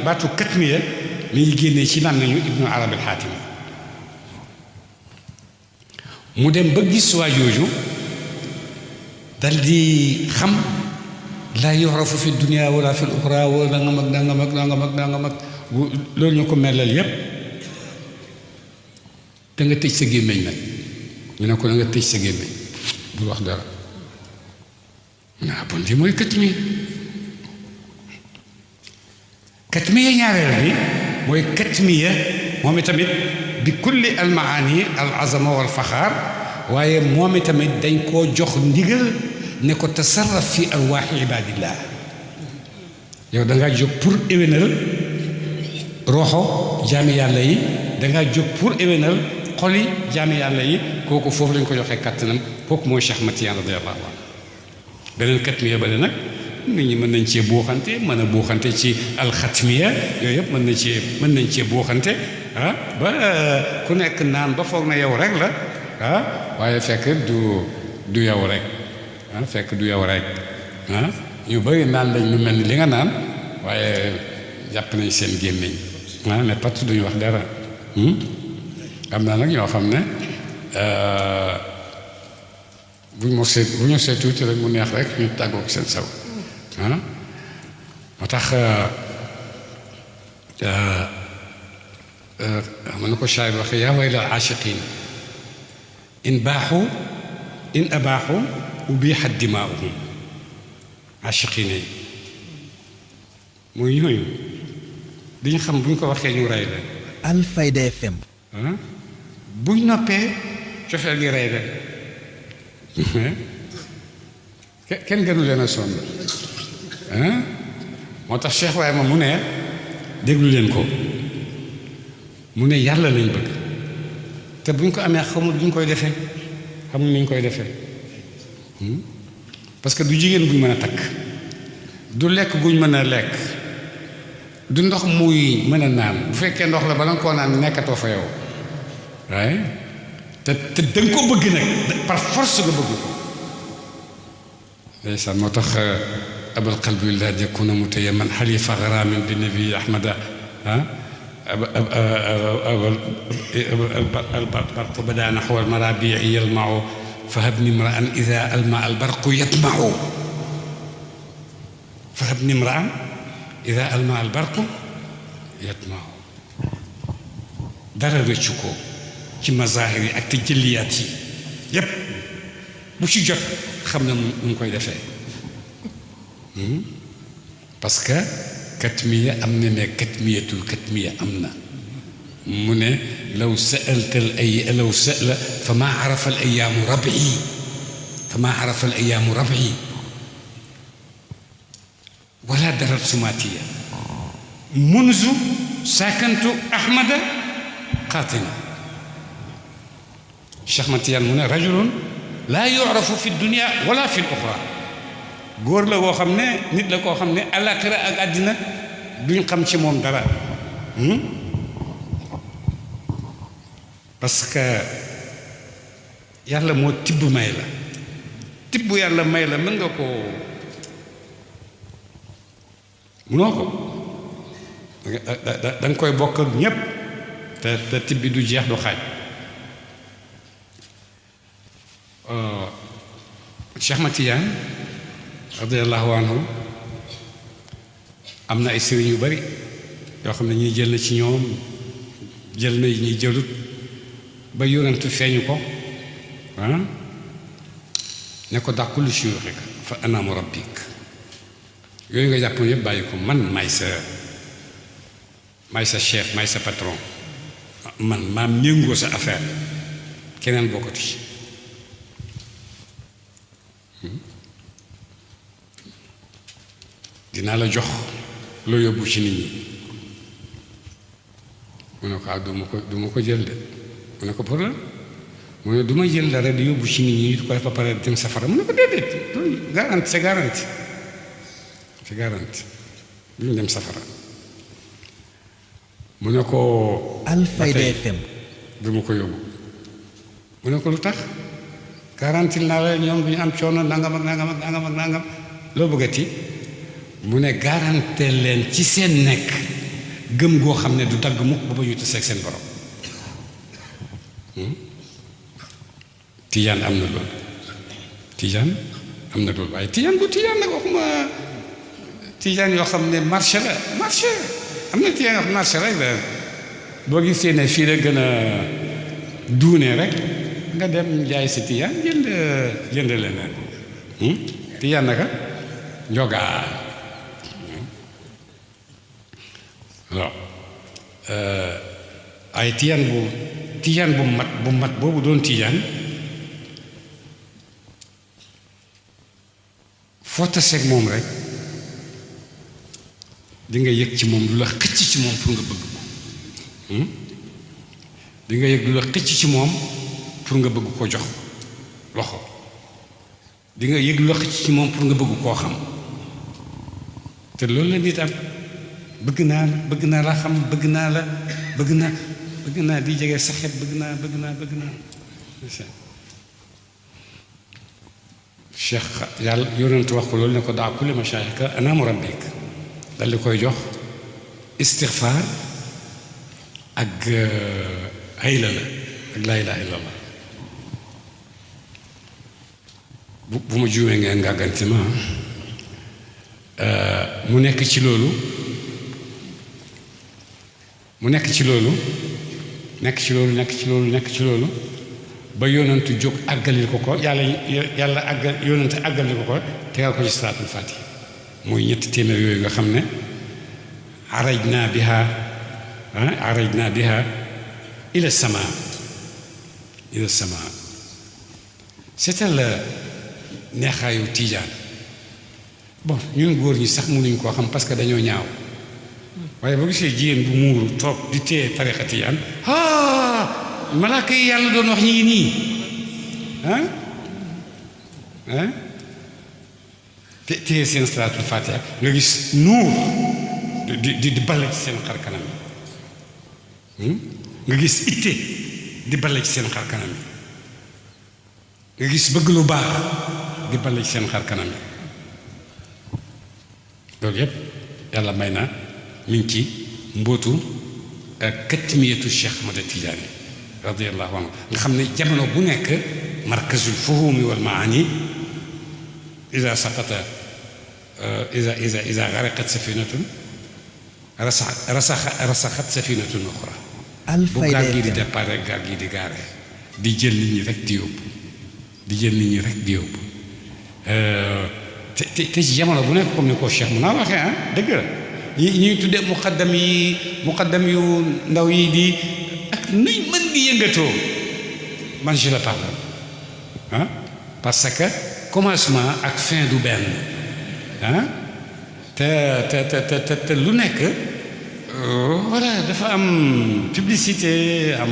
baatu katmiya mi ngi génnee ci làmmiñu Ibnu Arabi al-Xaatimi mu dem ba gis waa jooju dal di xam laa yu'rafu fi dunya wala fi al-uxra wala nangam ak loolu ñu ko melal yépp da nga tëj sa gémmiñ nag ñu ne ko da nga tëj sa gémmiñ bul wax dara bon di mooy katmiya ñaareel bi mooy katmiya moom itamit bi kulli almaani al azama wal faxaar waaye moom itamit dañ koo jox ndigal ne ko tasarraf fi arwaaxi ibaadillah yow da ngaa jóg pour éwénal roxo jaami yàlla yi da ngaa jóg pour éwénal xoli jaami yàlla yi kooku foofu lañ ko joxee kàttanam kooku mooy Cheikh Ahmad Tijaan radiyallahu anhu beneen katmiya ba nag nit ñi mën nañ cee buuxante mën a buuxante ci alxatmiya yooyu yëpp mën nañ cee buuxante ba ku nekk naan ba foog na yow rek la waaye fekk du yow rek fekk du yow rek ñu bëri naan lañ lu mel ni li nga naan waaye jàpp nañ seen gémmiñ ne pat duñu wax dara am na nag ñoo xam ne bu ñu seet tuuti rek mu neex rek ñu tàggoog seen saw moo tax xam na ko shaayir waxe yaa waylal aashiqiin in abaaxu ubiixat dimaa'uhum aashiqiin yi muy ñooñu diñ xam bu ñu ko waxee ñu rey leen. Alfayda FM. buñ noppee cofeel gi rey leen kenn gënu leen a sonn moo tax Cheikh waaye ma mu ne déglu leen ko mu ne yàlla lañ bëgg te buñ ko amee xamul duñ koy defee xamul ni ñu koy defee parce que du jigéen buñ mën a takk du lekk guñ mën a lekk du ndox muy mën a naan bu fekkee ndox la bala nga koo naan nekkatoo fa yow waaye te danga ko bëgg nag par force nga bëgg ko ndeysaan moo tax abul qalbi la yakuna mutayamman xalifa garamin bi nabi ahmada البرق بدا نحو المرابيع يلمع فهبني امرأ إذا ألمع البرق يطمع فهبني امرأ إذا ألمع البرق يطمع dara rëccu ko ci mazahir yi ak tëjëliyaat yi yépp bu ci jot xam na mu ngi koy defee parce que katmiya am na mais katmiyatul katmiya am na mu ne law sa'altal ay law sa'ala fa maa arafa al ayaamu rabii fa maa arafa al ayaamu rabii wala darat sumaatiya munzu sakantu ahmada قاتنا الشيخ متيان من رجل لا يعرف في الدنيا ولا في الأخرى góor la koo xam ne nit la koo xam ne àllaaxira ak àddina duñ xam ci moom dara parce que yàlla moo tibb may la tibb yàlla may la mën nga ko munoo ko da nga koy bokk ak ñépp te tibbi du jeex du xaaj Cheikh Matiyaan radiyallahu anhu am na ay sëriñ yu bari yoo xam ne ñuy jël na ci ñoom jël na ñuy jëlut ba yonentu feeñu ko ne ko dax kulli shuyuuxika fa ana murabbik yooyu nga jàppoon yëpp bàyyi ko man maay sa chef maay sa patron man maa méngoo sa affaire keneen bokkatu ci dinaa la jox loo yóbbu ci nit ñi mu ne ko du ma ko jël de mu ne ko pour la mu ne du ma jël dara di yóbbu ci nit ñi du ko def ba pare dem safara mu ne ko déedéet garanti c'est garanti duñu dem safara mu ne ko Alfayda FM du ma ko yóbbu mu ne ko lu tax garantil naa la ñoom duñu am coono nangam ak nangam ak nangam ak nangam loo bëggati mu ne garanté leen ci seen nekk gëm goo xam ne du dagg mukk ba ba ñu taseeg seen borom tijaan am na loolu tijaan am na loolu waaye tijaan bu tijaan nag waxuma tijaan yoo xam ne marché la marché am na tijaan yoo xam marché rek la boo gisee ne fii la gën a duune rek nga dem jaay si tijaan jënd leneen tijaan naka njogaa waaw ay tijaan bu mat boobu doon tijaan foo taseeg moom rek di nga yëg ci moom lu la xëcc ci moom pour nga bëgg ko di nga yëg lu la xëcc ci moom pour nga bëgg ko jox loxo di nga yëg lu la xëcc ci moom pour nga bëgg koo xam te loolu la nit am bëgg naa la xam bëgg naa di jege saxet bëgg naa cheikh yàlla yonent wax ko loolu ne ko daa kulli mashaayika ana murabbik dal di koy jox istixfaar ak hayla la ak laa ilaaha illallah bu ma juumee ngeen ngàgganti ma mu nekk ci loolu ba yonentu jóg àggalil ko yàlla yonentu àggalil ko tegal ko ci salaatul faatiha muy ñetti téeméer yooyu nga xam ne arajna biha ila sama seetal la neexaayu tiijaan bon ñun góor ñi sax mënuñ koo xam parce que dañoo ñaaw waaye boo gisee jigéen bu muuru toog di téye tariqa tijaan malaaka yi yàlla doon wax ñi ngi nii te téye seen salaatul faatiha nga gis nuur di bale ci seen xar kanam yi nga gis itte di bale ci seen xar kanam yi nga gis bëgg lu baax di bale ci seen xar kanam yi loolu yépp yàlla may na mi ngi ci mbóotu katmiyatu Cheikh Ahmad Tidiane radiyallahu anhu nga xam ne jamono bu nekk markazul fuhumi wal maani ida saqata ida gharaqat safinatun rasaxat safinatun uxra bu gaal gi di départ rek gaal gi di gaare di jël nit ñi rek di yóbbu di jël nit ñi rek di yóbbu te ci jamono bu nekk comme ni ko Cheikh mun naa waxee dëgg la ñuy tuddee muqaddam yu ndaw yi di ak nuy mën di yëngatoo man je le parle parce que commencement ak fin du benn te lu nekk voilà dafa am publicité am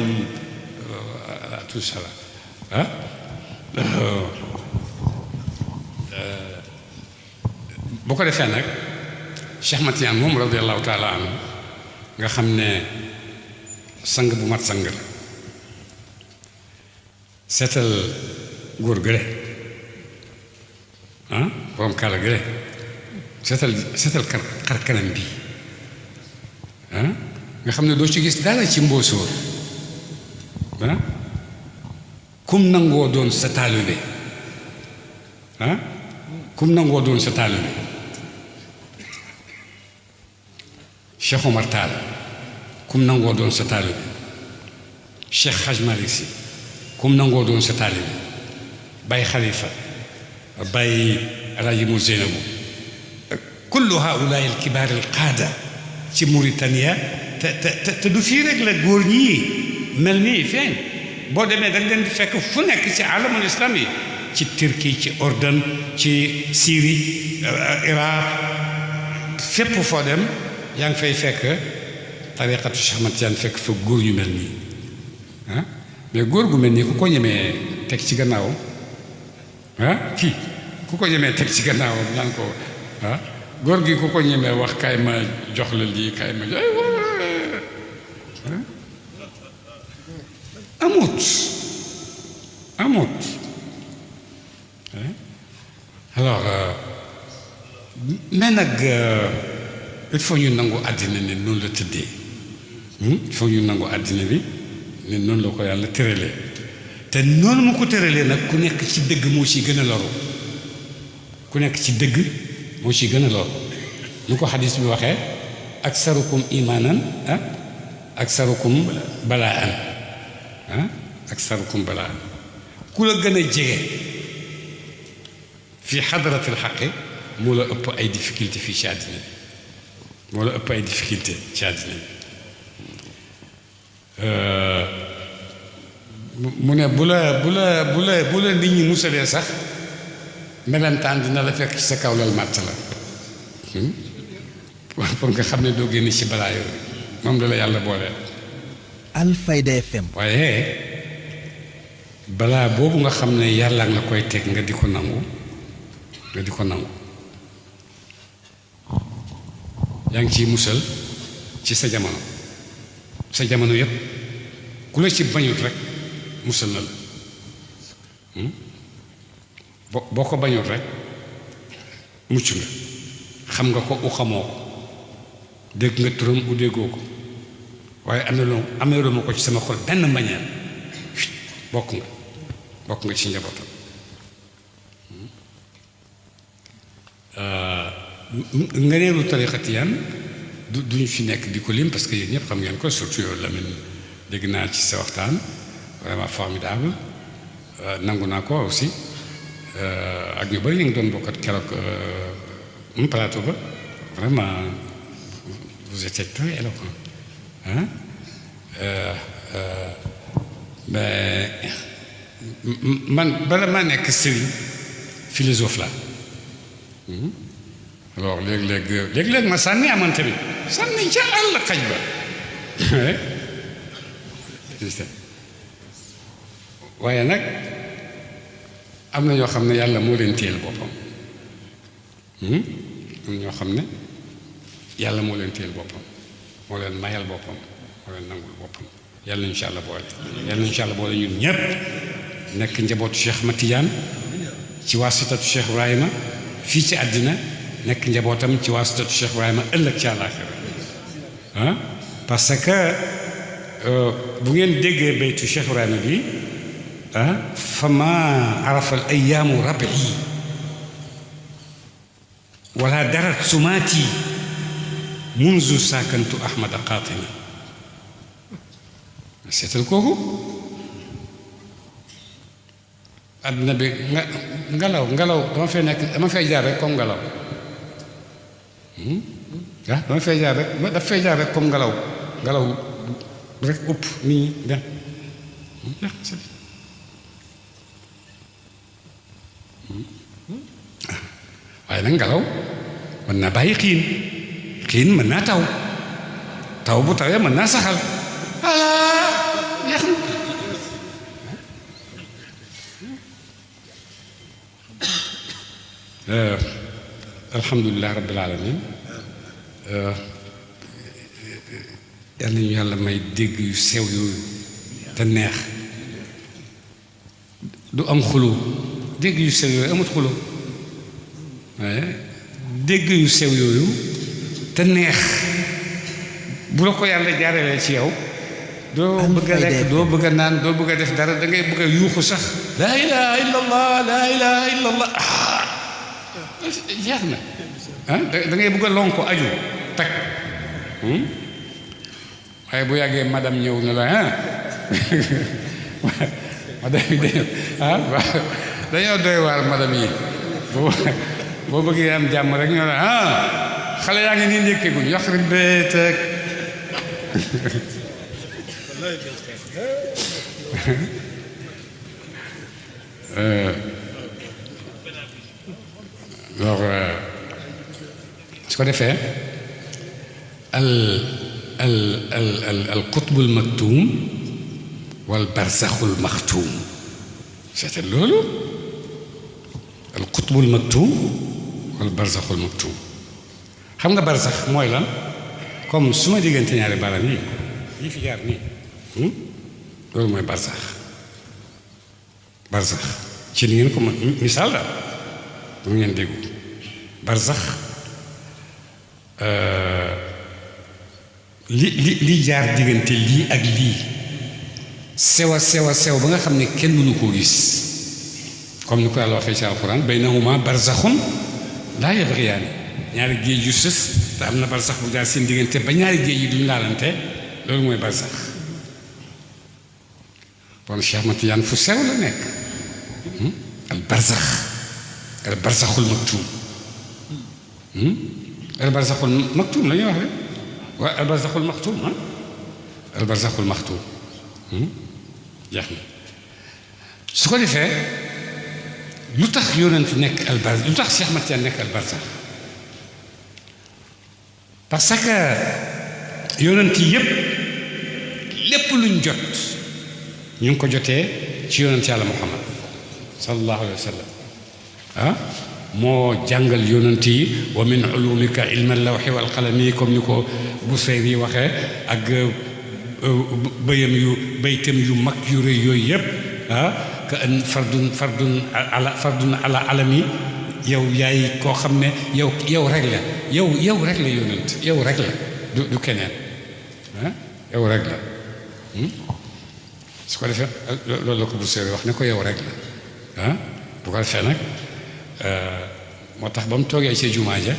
tout ça là bu ko defee nag Cheikh Ahmad Tidiane moom radiyallahu taala anhu nga xam ne sang bu mat sang la seetal góor gële borom kàlla gële seetal xar kanam bi nga xam ne doo ci gis dara ci mbóosóor kum nangoo doon sa taalibe kum nangoo doon sa taalibe Cheikh Omar Tall kum nangoo doon sa taalibe Cheikh Hadj Malick Sy kum nangoo doon sa taalibe Baye Khalifa Baye Alaaji Mu Zeynabu kullu haulaay al kibaar al qaada ci Mauritania te du fii rek la góor ñii mel nii feeñ boo demee da nga leen di fekk fu nekk ci alamul islam yi ci Turquie ci Ordon ci Syrie Irak fépp foo dem yaa ngi fay fekk tariqatu Cheikh Ahmad Tidiane fekk fa góor ñu mel nii mais góor gu mel nii ku ko ñemee teg ci gannaawam kii ku ko ñemee teg ci gannaawam naan ko góor gi ku ko ñemee wax kaay ma jox la lii kaay ma jox amut alors mais nag il faut ñu nangu àddina ne noonu la tëddee il faut ñu nangu àddina bi ne noonu la ko yàlla tëralee te noonu mu ko tëralee nag ku nekk ci dëgg moo ci gën a loru ku nekk ci dëgg moo ci gën a loru lu ko xadis bi waxee aksarukum imaanan aksarukum balaan aksarukum balaan ku la gën a jege fi xadratil xaqi moo la ëpp ay difficulté fii ci àddina bi moo la ëpp ay difficulté ci àddina bi mu ne bu la nit ñi musalee sax melentaan dina la fekk ci sa kaw lal màtt la pour nga xam ne doo génn ci balaa yooyu moom la yàlla booleel. Alfayda FM. waaye balaa boobu nga xam ne yàlla nga koy teg nga di ko nangu yaa ngi ciy musal ci sa jamono yépp ku la ci bañut rek musal na la boo ko bañut rek mucc nga xam nga ko u xamoo ko dégg nga turam u déggoo ko waaye ameeloo ma ko ci sama xol benn mbañeel bokk nga ci njabootam ngëneelu tariqa Tijaan duñu fi nekk di ko lim parce que yéen ñëpp xam ngeen ko surtout yow Lamine dégg naa ci sa waxtaan vraiment formidable nangu naa ko aussi ak ñu bari ñu ngi doon bokkat keroog plateau ba vraiment vous étiez très éloquent mais man bala maa nekk sëriñ philosophe la alors léeg-léeg ma sànni amante bi sànni ca àll xaj ba waaye nag am na ñoo xam ne yàlla moo leen téyel boppam am na ñoo xam ne yàlla moo leen téyel boppam moo leen mayal boppam moo leen nangul boppam yàlla nañu incha allah boole ñun ñépp nekk njabootu Cheikh Ahmad Tidiane ci waasitatu Cheikh Ibrahima fii ci àddina nekk njabootam ci waasitatu Cheikh Ibrahima ëllëg ci àllaaxira parce que bu ngeen déggee baytu Cheikh Ibrahima bi fama arafa al ayaamu rabi wala darat sumaati munzu saakantu ahmada qaatini seetal kooku àdduna bi ngelaw dama fay jaar rek comme ngelaw dama fay jaar rek daf fay jaar rek comme ngelaw rek upp nii dem waaye nag ngelaw mën naa bàyyi xiin mën naa taw bu tawee mën naa saxal yeex na alhamdulilah rabbil alamin yàlla ñu yàlla may dégg yu sew yooyu te neex du am xulo dégg yu sew yooyu amut xulo waaye dégg yu sew yooyu te neex bu la ko yàlla jaaralee ci yow doo bëgg a lekk doo bëgg a naan doo bëgg a def dara da ngay bëgg a yuuxu sax laa ilaha illa allah laa ilaha illa allah jeex na da ngay bëgg a lonko aju tag waaye bu yàggee madame ñëw na la madame yi dañoo doy waar madame yi boo bëggee am jàmm rek ñoo la xale yaa ngi nii ndékkeeguñ yox rek bee teg su ko defee al qutbul maktuum wal barzaxul maxtuum c'est loolu al qutbul maktuum wal barzaxul maktuum xam nga barzax mooy lan comme su ma diggante ñaari baram yi fi jaar nii loolu mooy barzax ci li ngeen ko misaal daal mu ngeen déggu barzax li jaar diggante lii ak lii sew ba nga xam ne kenn mënu koo gis comme ni ko Yàlla waxee ci alxuraan baynahuma barzaxun laa yabghiyaani ñaari géej yu sës te am na barzax bu jaar seen diggante ba ñaari géej yi duñ laalante loolu mooy barzax bon Cheikh Ahmad Tidiane fu sew la nekk al barzaxul maktuum al barzaxul maktuum la ñuy wax rek waaye al barzaxul maktuum al barzaxul maktuum jeex na su ko defee lu tax yonent nekk al barzax lu tax Cheikh Ahmad Tidiane nekk al barzax parce que yonent yépp lépp luñ jot ñu ngi ko jotee ci yonent yàlla Muhammad sallallahu alayhi wa sallam moo jàngal yonent yi wa min ulumika ilma lawxi wal qalami comme ni ko Busayri waxee ak baytam yu mag yu rëy yooyu yëpp ka an fardun ala alami yow yaay koo xam ne yow rek la yow rek la yonent yow rek la du keneen yow rek la su ko defee loolu la ko Busayri wax ne ko yow rek la bu ko defee nag moo tax ba mu toogee ci jumaa ja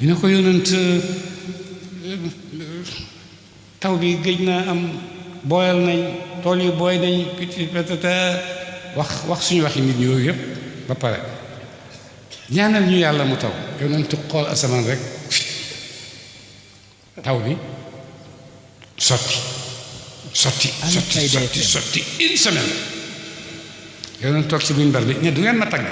ñu ne ko yonent taw bi géej naa am booyal nañ tool yi booy nañ wax suñu waxi nit ñi yooyu yëpp ba pare ñaanal ñu yàlla mu taw yonent xool asamaan rek taw bi sotti une semaine yonent toog ci minbar bi ne du ngeen ma tagg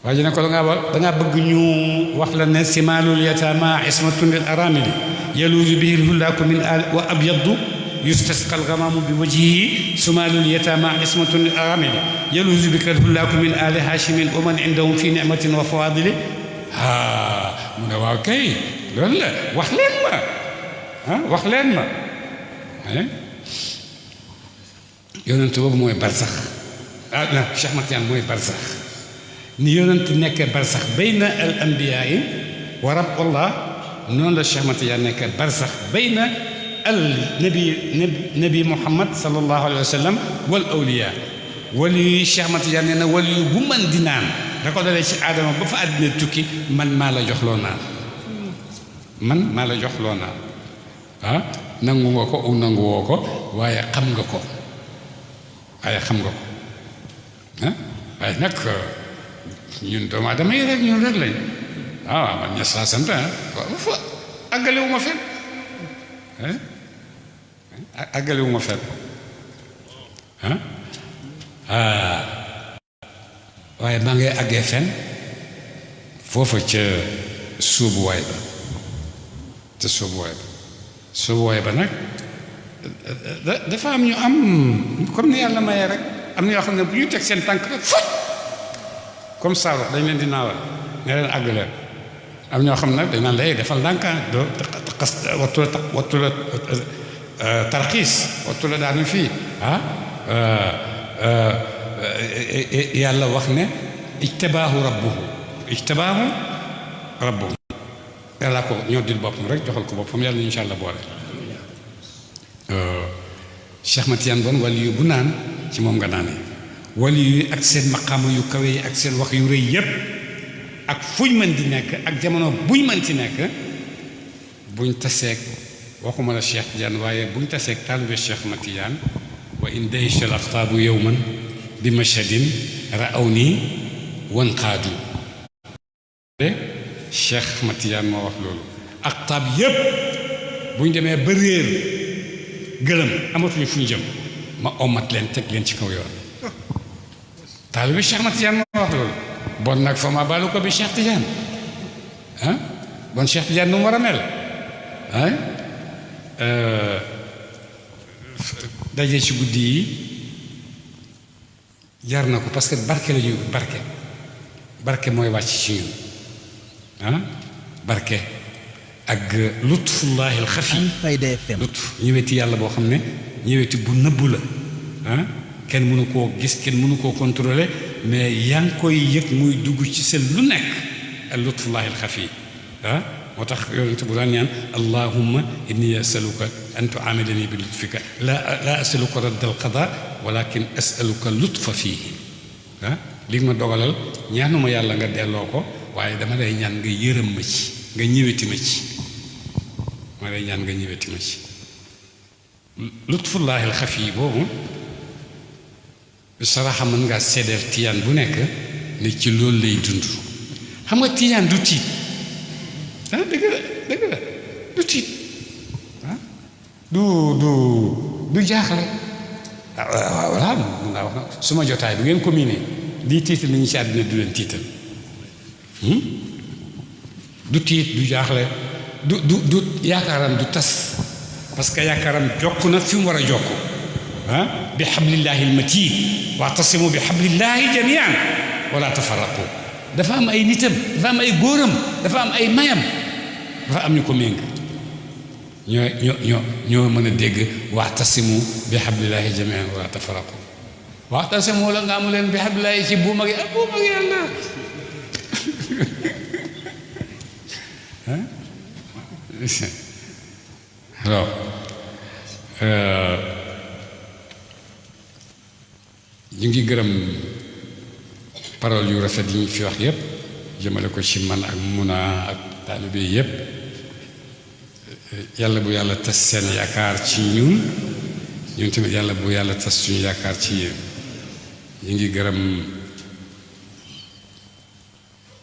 waa ji ne ko dangaa bëgg ñu wax la ne simaalul yataama ismatun lil aramili yaluuzu bihi lhullaaku min wa abyadu yustasqa algamaamu bi wajhihi simaalul yataama ismatun lil aramili yaluuzu bika lhullaaku min ali haashimin wa man indahum fi nicmatin wa fawaadili mu ne waaw kay loolu la wax leen ma yonent boobu mooy barsax Cheikh Ahmad Tidiane mooy barsax ni yonent nekkee barsax bayna al anbiyaa yi wa rabbullah noonu la Cheikh Mati yaa nekk barsax bayna al nabi Muhammad sallallahu alayhi wa sallam wal awliya wali yu Cheikh Mati yaa nee na wali yu bu man di naan da ko dalee ci aadama ba fa àddina tukki man maa la jox loo naan man maa la jox loo naan ah nangu nga ko u nangu woo ko waaye xam nga ko ah waaye nag ñun doomu aadama yi rek ñun rek lañ man ña saa sant fa àggalewu ma fen àggalewu ma fen waaye maa ngay àggee fen foofa ca suubuwaay ba nag dafa am ñu am comme ni yàlla mayee rek am na yoo xam ne bu ñu teg seen tànk rek fot comme ça dañ leen di naawal ne leen àgg leen am ñoo xam ne dañ naan lay defal ndànkaan doo wattu la tarxiis wattu la daanu fii yàlla wax ne ijtabaahu rabbuhu yàlla ko ñoddil boppam rek joxal ko boppam yàlla insha allah boole Cheikh Matiyaan bon wali yu bu naan ci moom nga naanee wali yu ak seen maqaama yu kawe yi ak seen wax yu rëy yépp ak fuñ mën di nekk ak jamono buñ mën ci nekk buñ taseeg waxuma la Cheikh Tidiane waaye buñ taseeg taalibe Cheikh Matiyaan wa in daysha al aqtaabu yowman bi mashhadin ra'awni wanqaadu Cheikh Matiyaan moo wax loolu aqtaab yépp buñ demee ba réer gëlëm amatuñu fu ñu jëm ma omat leen teg leen ci kaw yoon taalibe Cheikh Matiyaan moo wax loolu bon nag fa ma baalu ko bi Cheikh Tidiane bon Cheikh Tidiane nu mu war a mel daje ci guddi yi jar na ko parce que barke la ñuy barke mooy wàcc ci ñun barke ak lutfullahi alxafi Alfayda FM lutf ñëweti yàlla boo xam ne ñëweti bu nëbbu la kenn mënu koo gis kenn mënu koo contrôler mais yaa ngi koy yëg muy dugg ci seen lu nekk ak lutfullahi alxafi moo tax yonente bu daan ñaan allahumma inni asaluka an tuamilani bi lutfika la asaluka radd alqada walakin asaluka lutfa fihi li nga ma dogalal ñaanuma yàlla nga delloo ko waaye dama lay ñaan nga yërëm ma ci nga ñëweti ma ci ma lay ñaan nga ñëweti ma ci lutfullahi alxafi boobu saraxa mën ngaa seddeel tiyaan bu nekk ne ci loolu lay dund xam nga tiyaan du tiit dëgg la du tiit du jaaxle voilà mun naa wax na suma jotaay bu ngeen ko miinee lii tiital ni ñu ci àddina du leen tiital du tiit du jaaxle du yaakaaram du tas parce que yaakaaram jokk na fi mu war a jokk bi hablillahi almatin wa'tasimu bi hablillahi jamian wala tafarraqu dafa am ay nitam dafa am ay góoram dafa am ay mayam dafa am ñu ko méng ñoo mën a dégg wa'tasimu bi hablillahi jamian wala tafarraqu wa'tasimu la nga amu leen bi hablillahi ci buum ak yàlla alors ñu ngi gërëm parole yu rafet yi ñu fi wax yépp jëmale ko ci man ak Muna ak taalibe yépp yàlla bu yàlla tas seen yaakaar ci ñun tamit yàlla bu yàlla tas suñu yaakaar ci yéen ñu ngi gërëm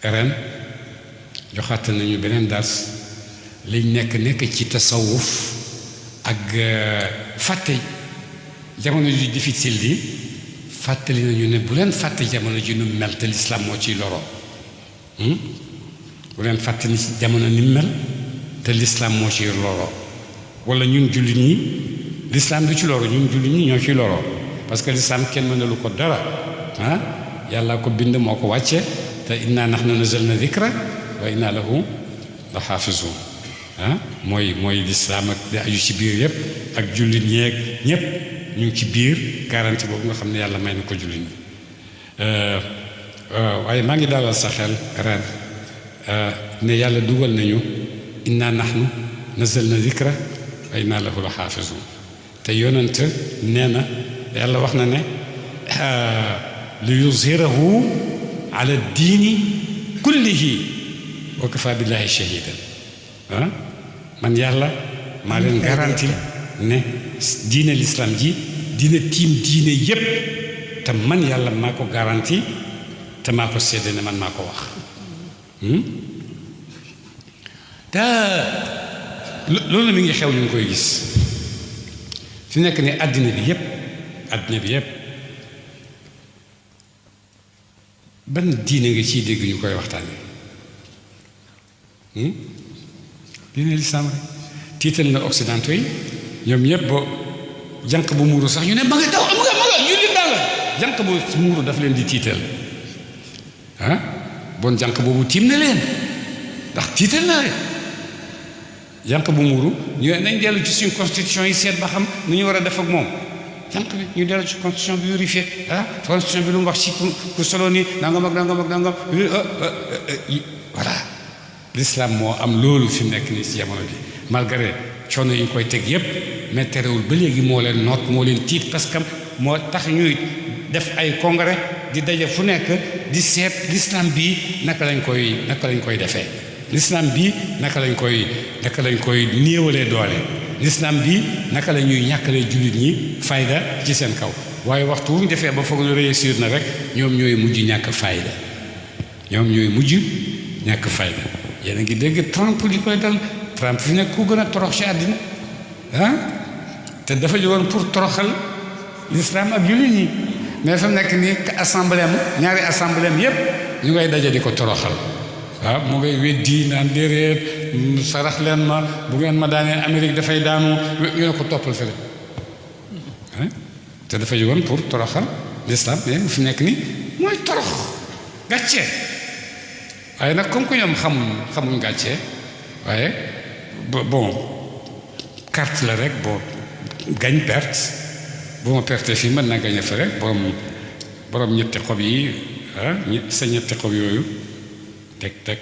ren joxaat nañu beneen dars liñ nekk ci tasawuf ak fàtte jamono ju difficile di fàttali nañu ne bu leen fàtte jamono ji nu mel te lislaam moo ciy loroo bu leen fàtte ni jamono ni mel te lislaam moo ciy loroo wala ñun jullit ñi lislaam du ci loro ñun jullit ñi ñoo ciy loroo parce que lislaam kenn mënalu ko dara yàlla ko bind moo ko wàcce te inna nahnu nazzalna dhikra wa inna lahu la xaafisuun mooy lislaam ak di aju ci biir yépp ak jullit ñeeg ñépp ñu ngi ci biir garanti boobu nga xam ne yàlla may na ko jullit ñi waaye maa ngi dalal sa xel ren ne yàlla dugal nañu inna nahnu nazzalna dhikra wa inna lahu la xaafizun te yonent nee na yàlla wax na ne li yuzhirahu ala diini kullihi wa kafa billahi shahidan man yàlla maa leen garanti ne diine l'islam ji dina tiim diine yépp te man yàlla maa ko garanti te maa ko séddee ne man maa ko wax te loolu mi ngi xew ñu ngi koy gis fi nekk ni àddina bi yépp ban diine nga ciy dégg ñu koy waxtaane diine lislaam rek tiital na occidentaux yi ñoom ñëpp ba jànq bu muuru sax ñu ne ma nga taw ma nga ñu li daal jànq bu muuru daf leen di tiital bon jànq boobu tiim na leen ndax tiital na leen jànq bu muuru ñu nañ dellu ci suñu constitution yi seet ba xam nu ñu war a def ak moom jànq bi ñu dellu ci constitution bi vérifié constitution bi lu mu wax ci ku solo ni nangam voilà l'islam moo am loolu fi mu nekk nii ci jamono bi malgré coono yi ñu koy teg yépp mais terewul ba léegi moo leen noot moo leen tiit parce que moo tax ñuy def ay congrès di daje fu nekk di seet l'islam bii naka lañ koy defee l'islam bii naka lañ koy néewalee doole l'islam bii naka la ñuy ñàkkalee jullit ñi fayda ci seen kaw waaye waxtu wu ñu defee ba foog ñu réussir na rek ñoom ñooy mujj ñàkk fayda yéen a ngi dégg Trump li koy dal Trump fi nekk ku gën a torox ci àddina te dafa jógoon pour toroxal l'islam ak jullit ñi mais fa mu nekk nii assemblée am ñaari assemblée am yépp ñu ngay daje di ko toroxal mu ngay weddi naan déedéet sarax leen ma bu ngeen ma daanee Amérique dafay daanu ñu ne ko toppal fële te dafa jógoon pour toroxal l'islam mais fi nekk nii mooy torox gàcce waaye nag comme que ñoom xamuñ gàcce waaye bon carte la rek boo gañ perte bu ma perte fii mën naa gañe fa rek borom ñetti xob yi sa ñetti xob yooyu teg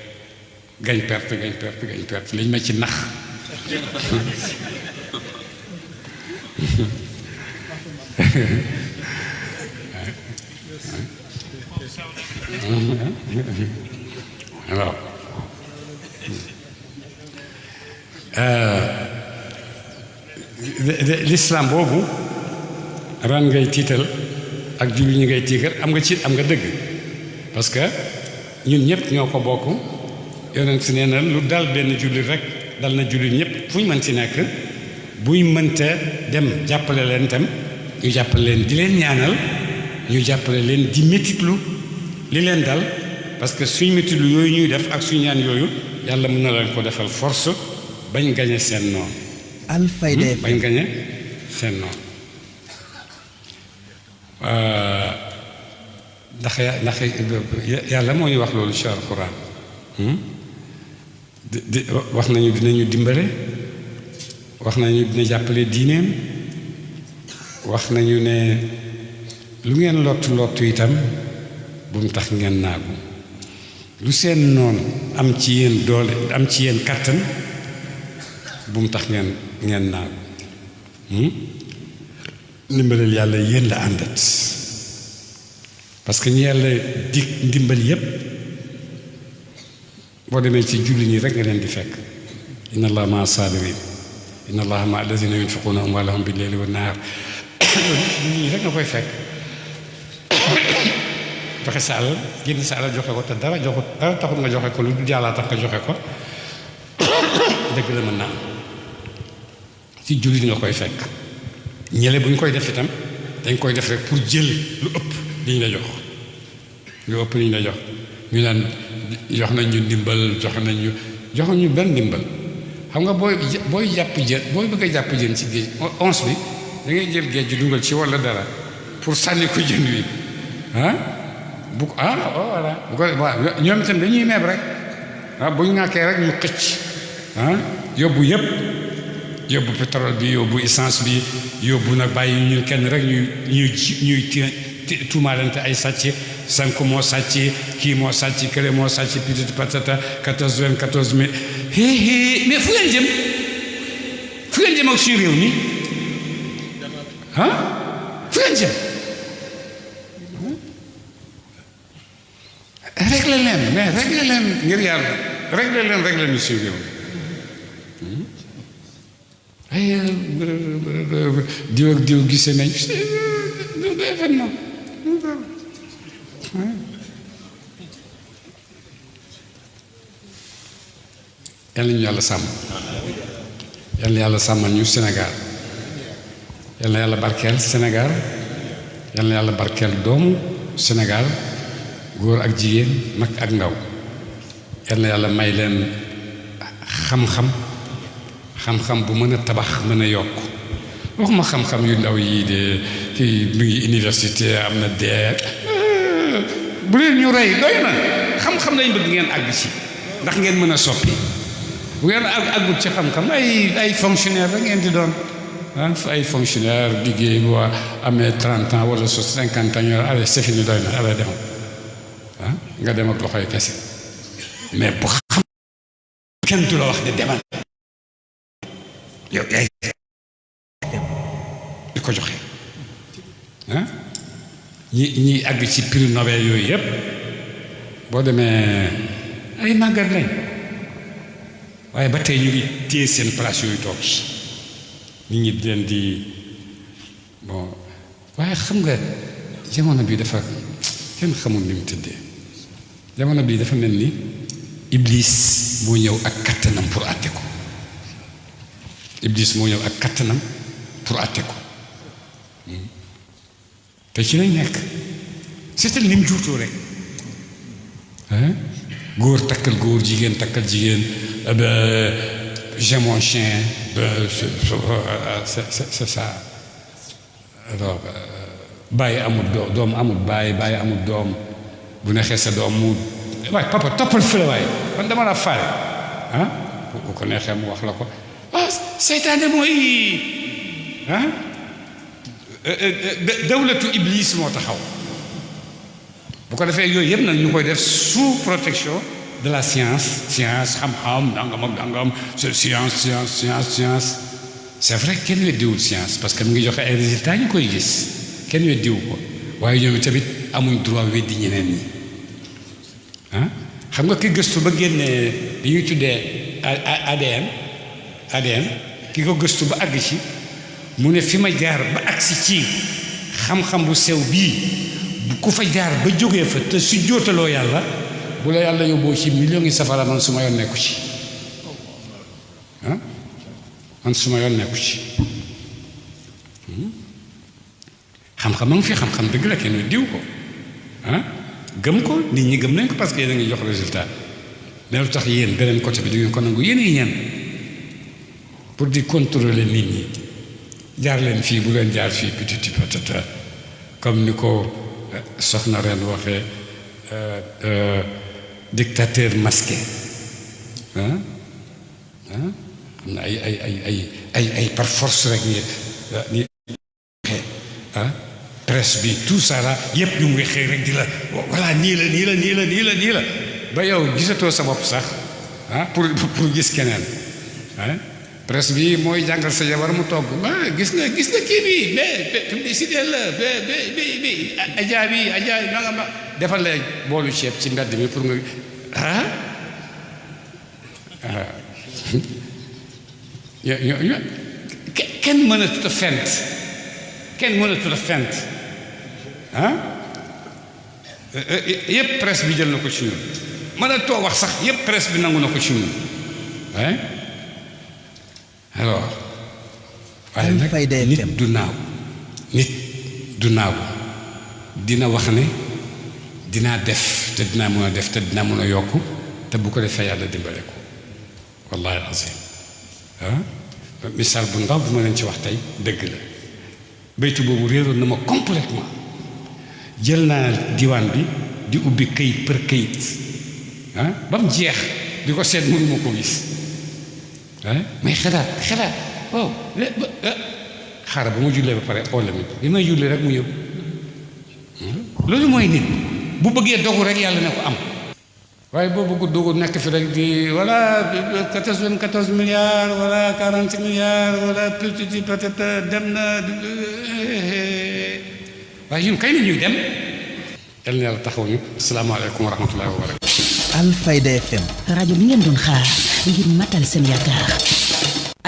gañ perte liñ ma ci nax waaw l'islam boobu ran ngay tiital ak jullit ñi ngay tiital am nga dëgg parce que ñun ñëpp ñoo ko bokk yonent si nee na lu dal benn jullit rek dal na jullit ñëpp fu ñu mën ci nekk buy mënta dem jàppale leen tam ñu jàppale leen di leen ñaanal ñu jàppale leen di métitlu li leen dal parce que suñ métitlu yooyu ñuy def ak suñ ñaan yooyu yàlla mën na leen ko defal force bañ gañe seen noonu Alfayda FM bañ gañe seen noonu ndax yàlla moo ñu wax loolu ci alxuraan wax nañu dinañu dimbale wax nañu dina jàppale diineem wax nañu ne lu ngeen lottu itam bu mu tax ngeen naagu lu seen noonu am ci yéen doole am ci yéen kàttan bu mu tax ngeen naagu ndimbalal yàlla yéen la àndat parce que ñu yàlla dig ndimbal yépp boo demee ci julli ñi rek nga leen di fekk inna allaha maa sabirin inna allaha maa alladina yunfiquna amwalahum bil layli wan nahar julli ñi rek nga koy fekk joxe sa alal génn sa alal joxe ko te dara taxul nga joxe ko lu dul yàlla tax nga joxe ko dëgg la mën naa ci jullit nga koy fekk ñële bu ñu koy def itam dañ koy def rek pour jël lu ëpp liñ la jox ñu naan jox nañ ñu ndimbal joxuñ ñu benn ndimbal xam nga booy jàpp jën booy bëgg a jàpp jën ci géej once bi da ngay jël géej gi dugal ci walla dara pour sànni ko jën wi voilà bu ko waaw ñoom itam dañuy meeb rek bu ñu nàkkee rek ñu xëcc yóbbu yépp yóbbu pétrole bi yóbbu essence bi yóbbu nag bàyyi ñun kenn rek ñuy tuumaalante ay sàcc 5 moo sàcc kii moo sàcc kële moo sàcc pititi patata 14 24 mais mais fu ngeen jëm ak suñu réew mi fu ngeen jëm réglé leen ngir yàlla réglé leen ñu suñu réew mi ay diw ak diw gisee nañ du événement yal nañu yàlla sàmm yal na yàlla sàmmal ñu Sénégal yal na yàlla barkeel Sénégal yal na yàlla barkeel doomu Sénégal góor ak jigéen mag ak ndaw yal na yàlla may leen xam-xam bu mën a tabax mën a yokk waxuma xam-xam yu ndaw yi de kii mi ngi université am na deet bu leen ñu rey doy na xam-xam lañ bëgg ngeen àgg ci ndax ngeen mën a soppi bu ngeen àggut ci xam-xam ay fonctionnaire rek ngeen di doon ay fonctionnaire liggéey bu amee 30 ans wala 50 ans ñu allez c'est fini doy na allez dem nga dem ak loxoy kese mais bu xam kenn du la wax ne demal yow yaay di ko joxe ñi àgg ci prix Nobel yooyu yëpp boo demee ay màggat lañ waaye ba tey ñu ngi téye seen place yooyu toog nit ñi leen di bon waaye xam nga jamono bi dafa kenn xamul ni mu tëddee jamono bi dafa mel ni Iblis moo ñëw ak kattanam pour àtte ko Iblis moo ñëw ak kattanam pour àtte ko te ci lañ nekk seetal ni mu juutoo rek góor takkal góor jigéen takkal jigéen j'ai mon chien c'est ça alors bàyyi amul doom amul bàyyi amul doom bu neexee sa doom mu waaye papa toppal fële waaye man dama la faale bu ko neexee mu wax la ko seytaane mooy dawlatu Iblis moo taxaw bu ko defee yooyu yëpp nag ñu koy def sous protection de la science xam-xam dangam science c'est vrai kenn weddiwul science parce que mu ngi joxe ay résultats ñu koy gis kenn weddiwu ko waaye ñoom tamit amuñ droit weddi ñeneen ñi xam nga ki gëstu ba génnee li ñuy tuddee ADN ki ko gëstu ba àgg ci mu ne fi ma jaar ba agsi ci xam-xam bu sew bii ku fa jaar ba jógee fa te su jootaloo yàlla bu la yàlla yóbboo ci millions yi safara man su ma yoon nekku ci man su ma yoon nekku ci xam-xam ma ngi fi xam-xam dëgg la kenn diw ko gëm ko nit ñi gëm nañ ko parce que yéen a ngi jox résultat mais lu tax yéen beneen côté bi du ngeen ko nangu yéen yi ñan pour di contrôler nit ñi jaar leen fii bu leen jaar fii pititi patata comme ni ko soxna ren waxee dictateur masqué xam na ay par force rek ni presse bi tout ça là yëpp ñu ngi xëy rek di la voilà nii la ba yow gisatoo sa bopp sax pour gis keneen presse bi mooy jàngal sa jabar mu togg gis nga kii bi mais publicité la bi ajaa nga ma defal la boolu ceeb ci mbedd mi pour nga kenn mënatut a fent yëpp presse bi jël na ko ci ñun mën a toog wax sax yëpp presse bi nangu na ko ci ñun alors waaye nag nit du naaw dina wax ne dinaa def te dinaa mën a def te dinaa mën a yokk te bu ko defee yàlla dimbale ko wallahi azim misaal bu ndaw bu ma leen ci wax tey dëgg la baytu boobu réeroon na ma complètement jël naa diwaan bi di ubbi këyit për këyit ba mu jeex di ko seet mënuma ko gis mais xalaat waaw xaaral ba ma jullee ba pare oola mi bi may julli rek mu ñëw loolu mooy nit bu bëggee dogu rek yàlla ne ko am waaye boo bëgg dogu nekk fi rek di voilà 14 milliards wala 40 milliards wala peut-être dem na waaye ñun kay la ñuy dem yal na yàlla taxaw ñu asalaamaaleykum wa rahmatullahi wa barakatu Alfayda FM rajo bi ngeen doon xaar ngir matal seen yaakaar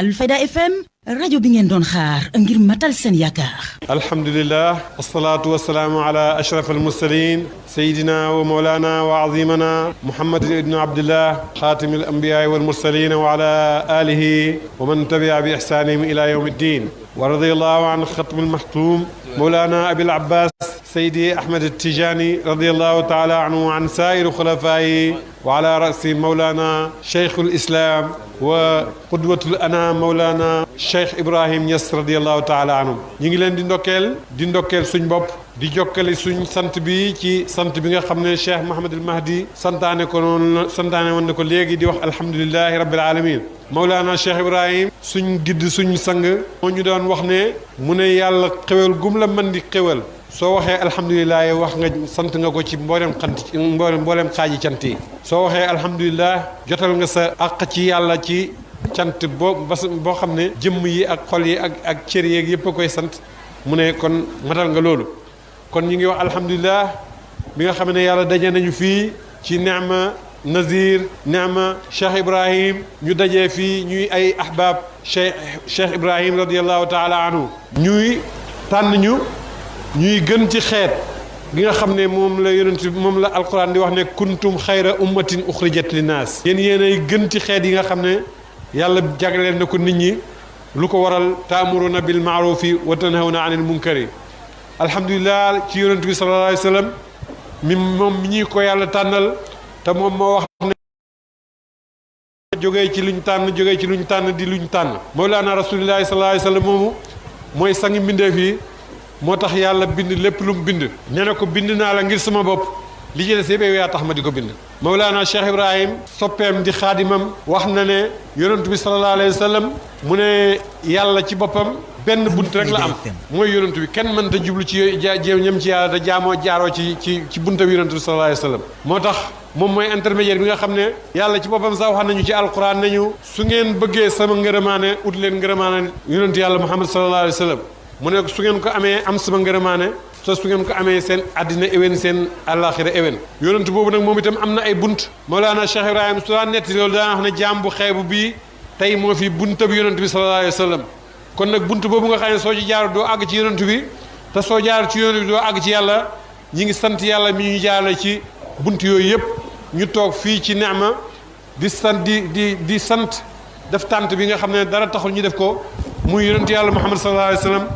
Alfayda FM rajo bi ngeen doon xaar ngir matal seen yaakaar alhamdulillah wasalaatu wasalaamu ala ashraf almursalin sayidina wa mawlana wa azimana muhammadin ibnu abdillah xaatimi alambiyaai walmursalin wa ala alihi wa man tabia bi ixsanihim ila yawm ddin wa radiyallahu an xatmi almaxtum mawlana abil abbas سيدي أحمد التجاني رضي الله تعالى عنه وعن سائر خلفائه وعلى رأس مولانا شيخ الإسلام وقدوة الأنام مولانا الشيخ إبراهيم يس رضي الله تعالى عنه ñi ngi leen di ndokkeel suñ bopp di jokkale suñ sant bi ci sant bi nga xam ne Cheikh Mouhamadul Mahdi santaane woon na ko léegi di wax alhamdulilahi rabbil alamin Mawlana Cheikh Ibrahim suñ gidd suñ sang moo ñu doon wax ne mu ne yàlla xewal gum la mën di xewal soo waxee alhamdulilah wax nga sant nga ko ci mboolem xaaji cant yi soo waxee alhamdulilah jotal nga sa àq ci yàlla ci cant boo xam ne jëmm yi ak xol yi ak cër yeeg yëpp a koy sant mu ne kon matal nga loolu kon ñu ngi wax alhamdulilah bi nga xam ne yàlla daje nañu fii ci neema Nazir neema Cheikh Ibrahim ñu dajee fii ñuy ay ahbab Cheikh Ibrahim radiallahu taala anhu ñuy tànn ñuy gën ci xeet gi nga xam ne moom la alquran di wax ne kuntum xayra ummatin uxrijat linnaas yéen ay gën ci xeet yi nga xam ne yàlla jagleel na ko nit ñi lu ko waral taamuruna bil maarufi wa tanhawna anil munkari alhamdulilah ci yonent bi sallallahu alayhi wa sallam moom mi ñi ko yàlla tànnal te moom moo wax ne jógee ci luñ tànn di luñ tànn mawlaana rasulillahi sallallahu alayhi wa sallam moomu mooy sangi mbindeef yi moo tax yàlla bind lépp lu mu bind nee na ko bind naa la ngir sama bopp li ci des yëpp yaa tax ma di ko bind Mawlana Cheikh Ibrahim soppeem di xaadimam wax na ne yonent bi sallallahu alayhi wa sallam mu ne yàlla ci boppam benn bunt rek la am mooy yonent bi kenn mënta jublu ci ñëm ci yàlla te jaaroo ci buntam yonent bi sallallahu alayhi wa sallam moo tax moom mooy intermédiaire bi nga xam ne yàlla ci boppam sax wax nañu ci alquran nañu su ngeen bëggee sama ngërëmaane ut leen ngërëmaane yonent yàlla Muhammad sallallahu alayhi wa sallam mu ne su ngeen ko amee am sama ngërëmaane su ngeen ko amee seen àddina éwén seen àllaaxira éwén yonent boobu nag moom itam am na ay bunt Mawlana Cheikh Ibrahim su daan netti loolu daan wax ne jaam bu xeebu bii tey moo fi buntab yonent bi sallallahu alayhi wa sallam kon nag bunt boobu nga xam ne soo ci jaar doo àgg ci yonent bi te soo jaar ci yonent bi doo àgg ci yàlla ñi ngi sant yàlla mi ñu jaarale ci bunt yooyu yëpp ñu toog fii ci neema di sant def tànt bi nga xam ne dara taxul ñu def ko muy yonent yàlla Muhammad sallallahu alayhi wa sallam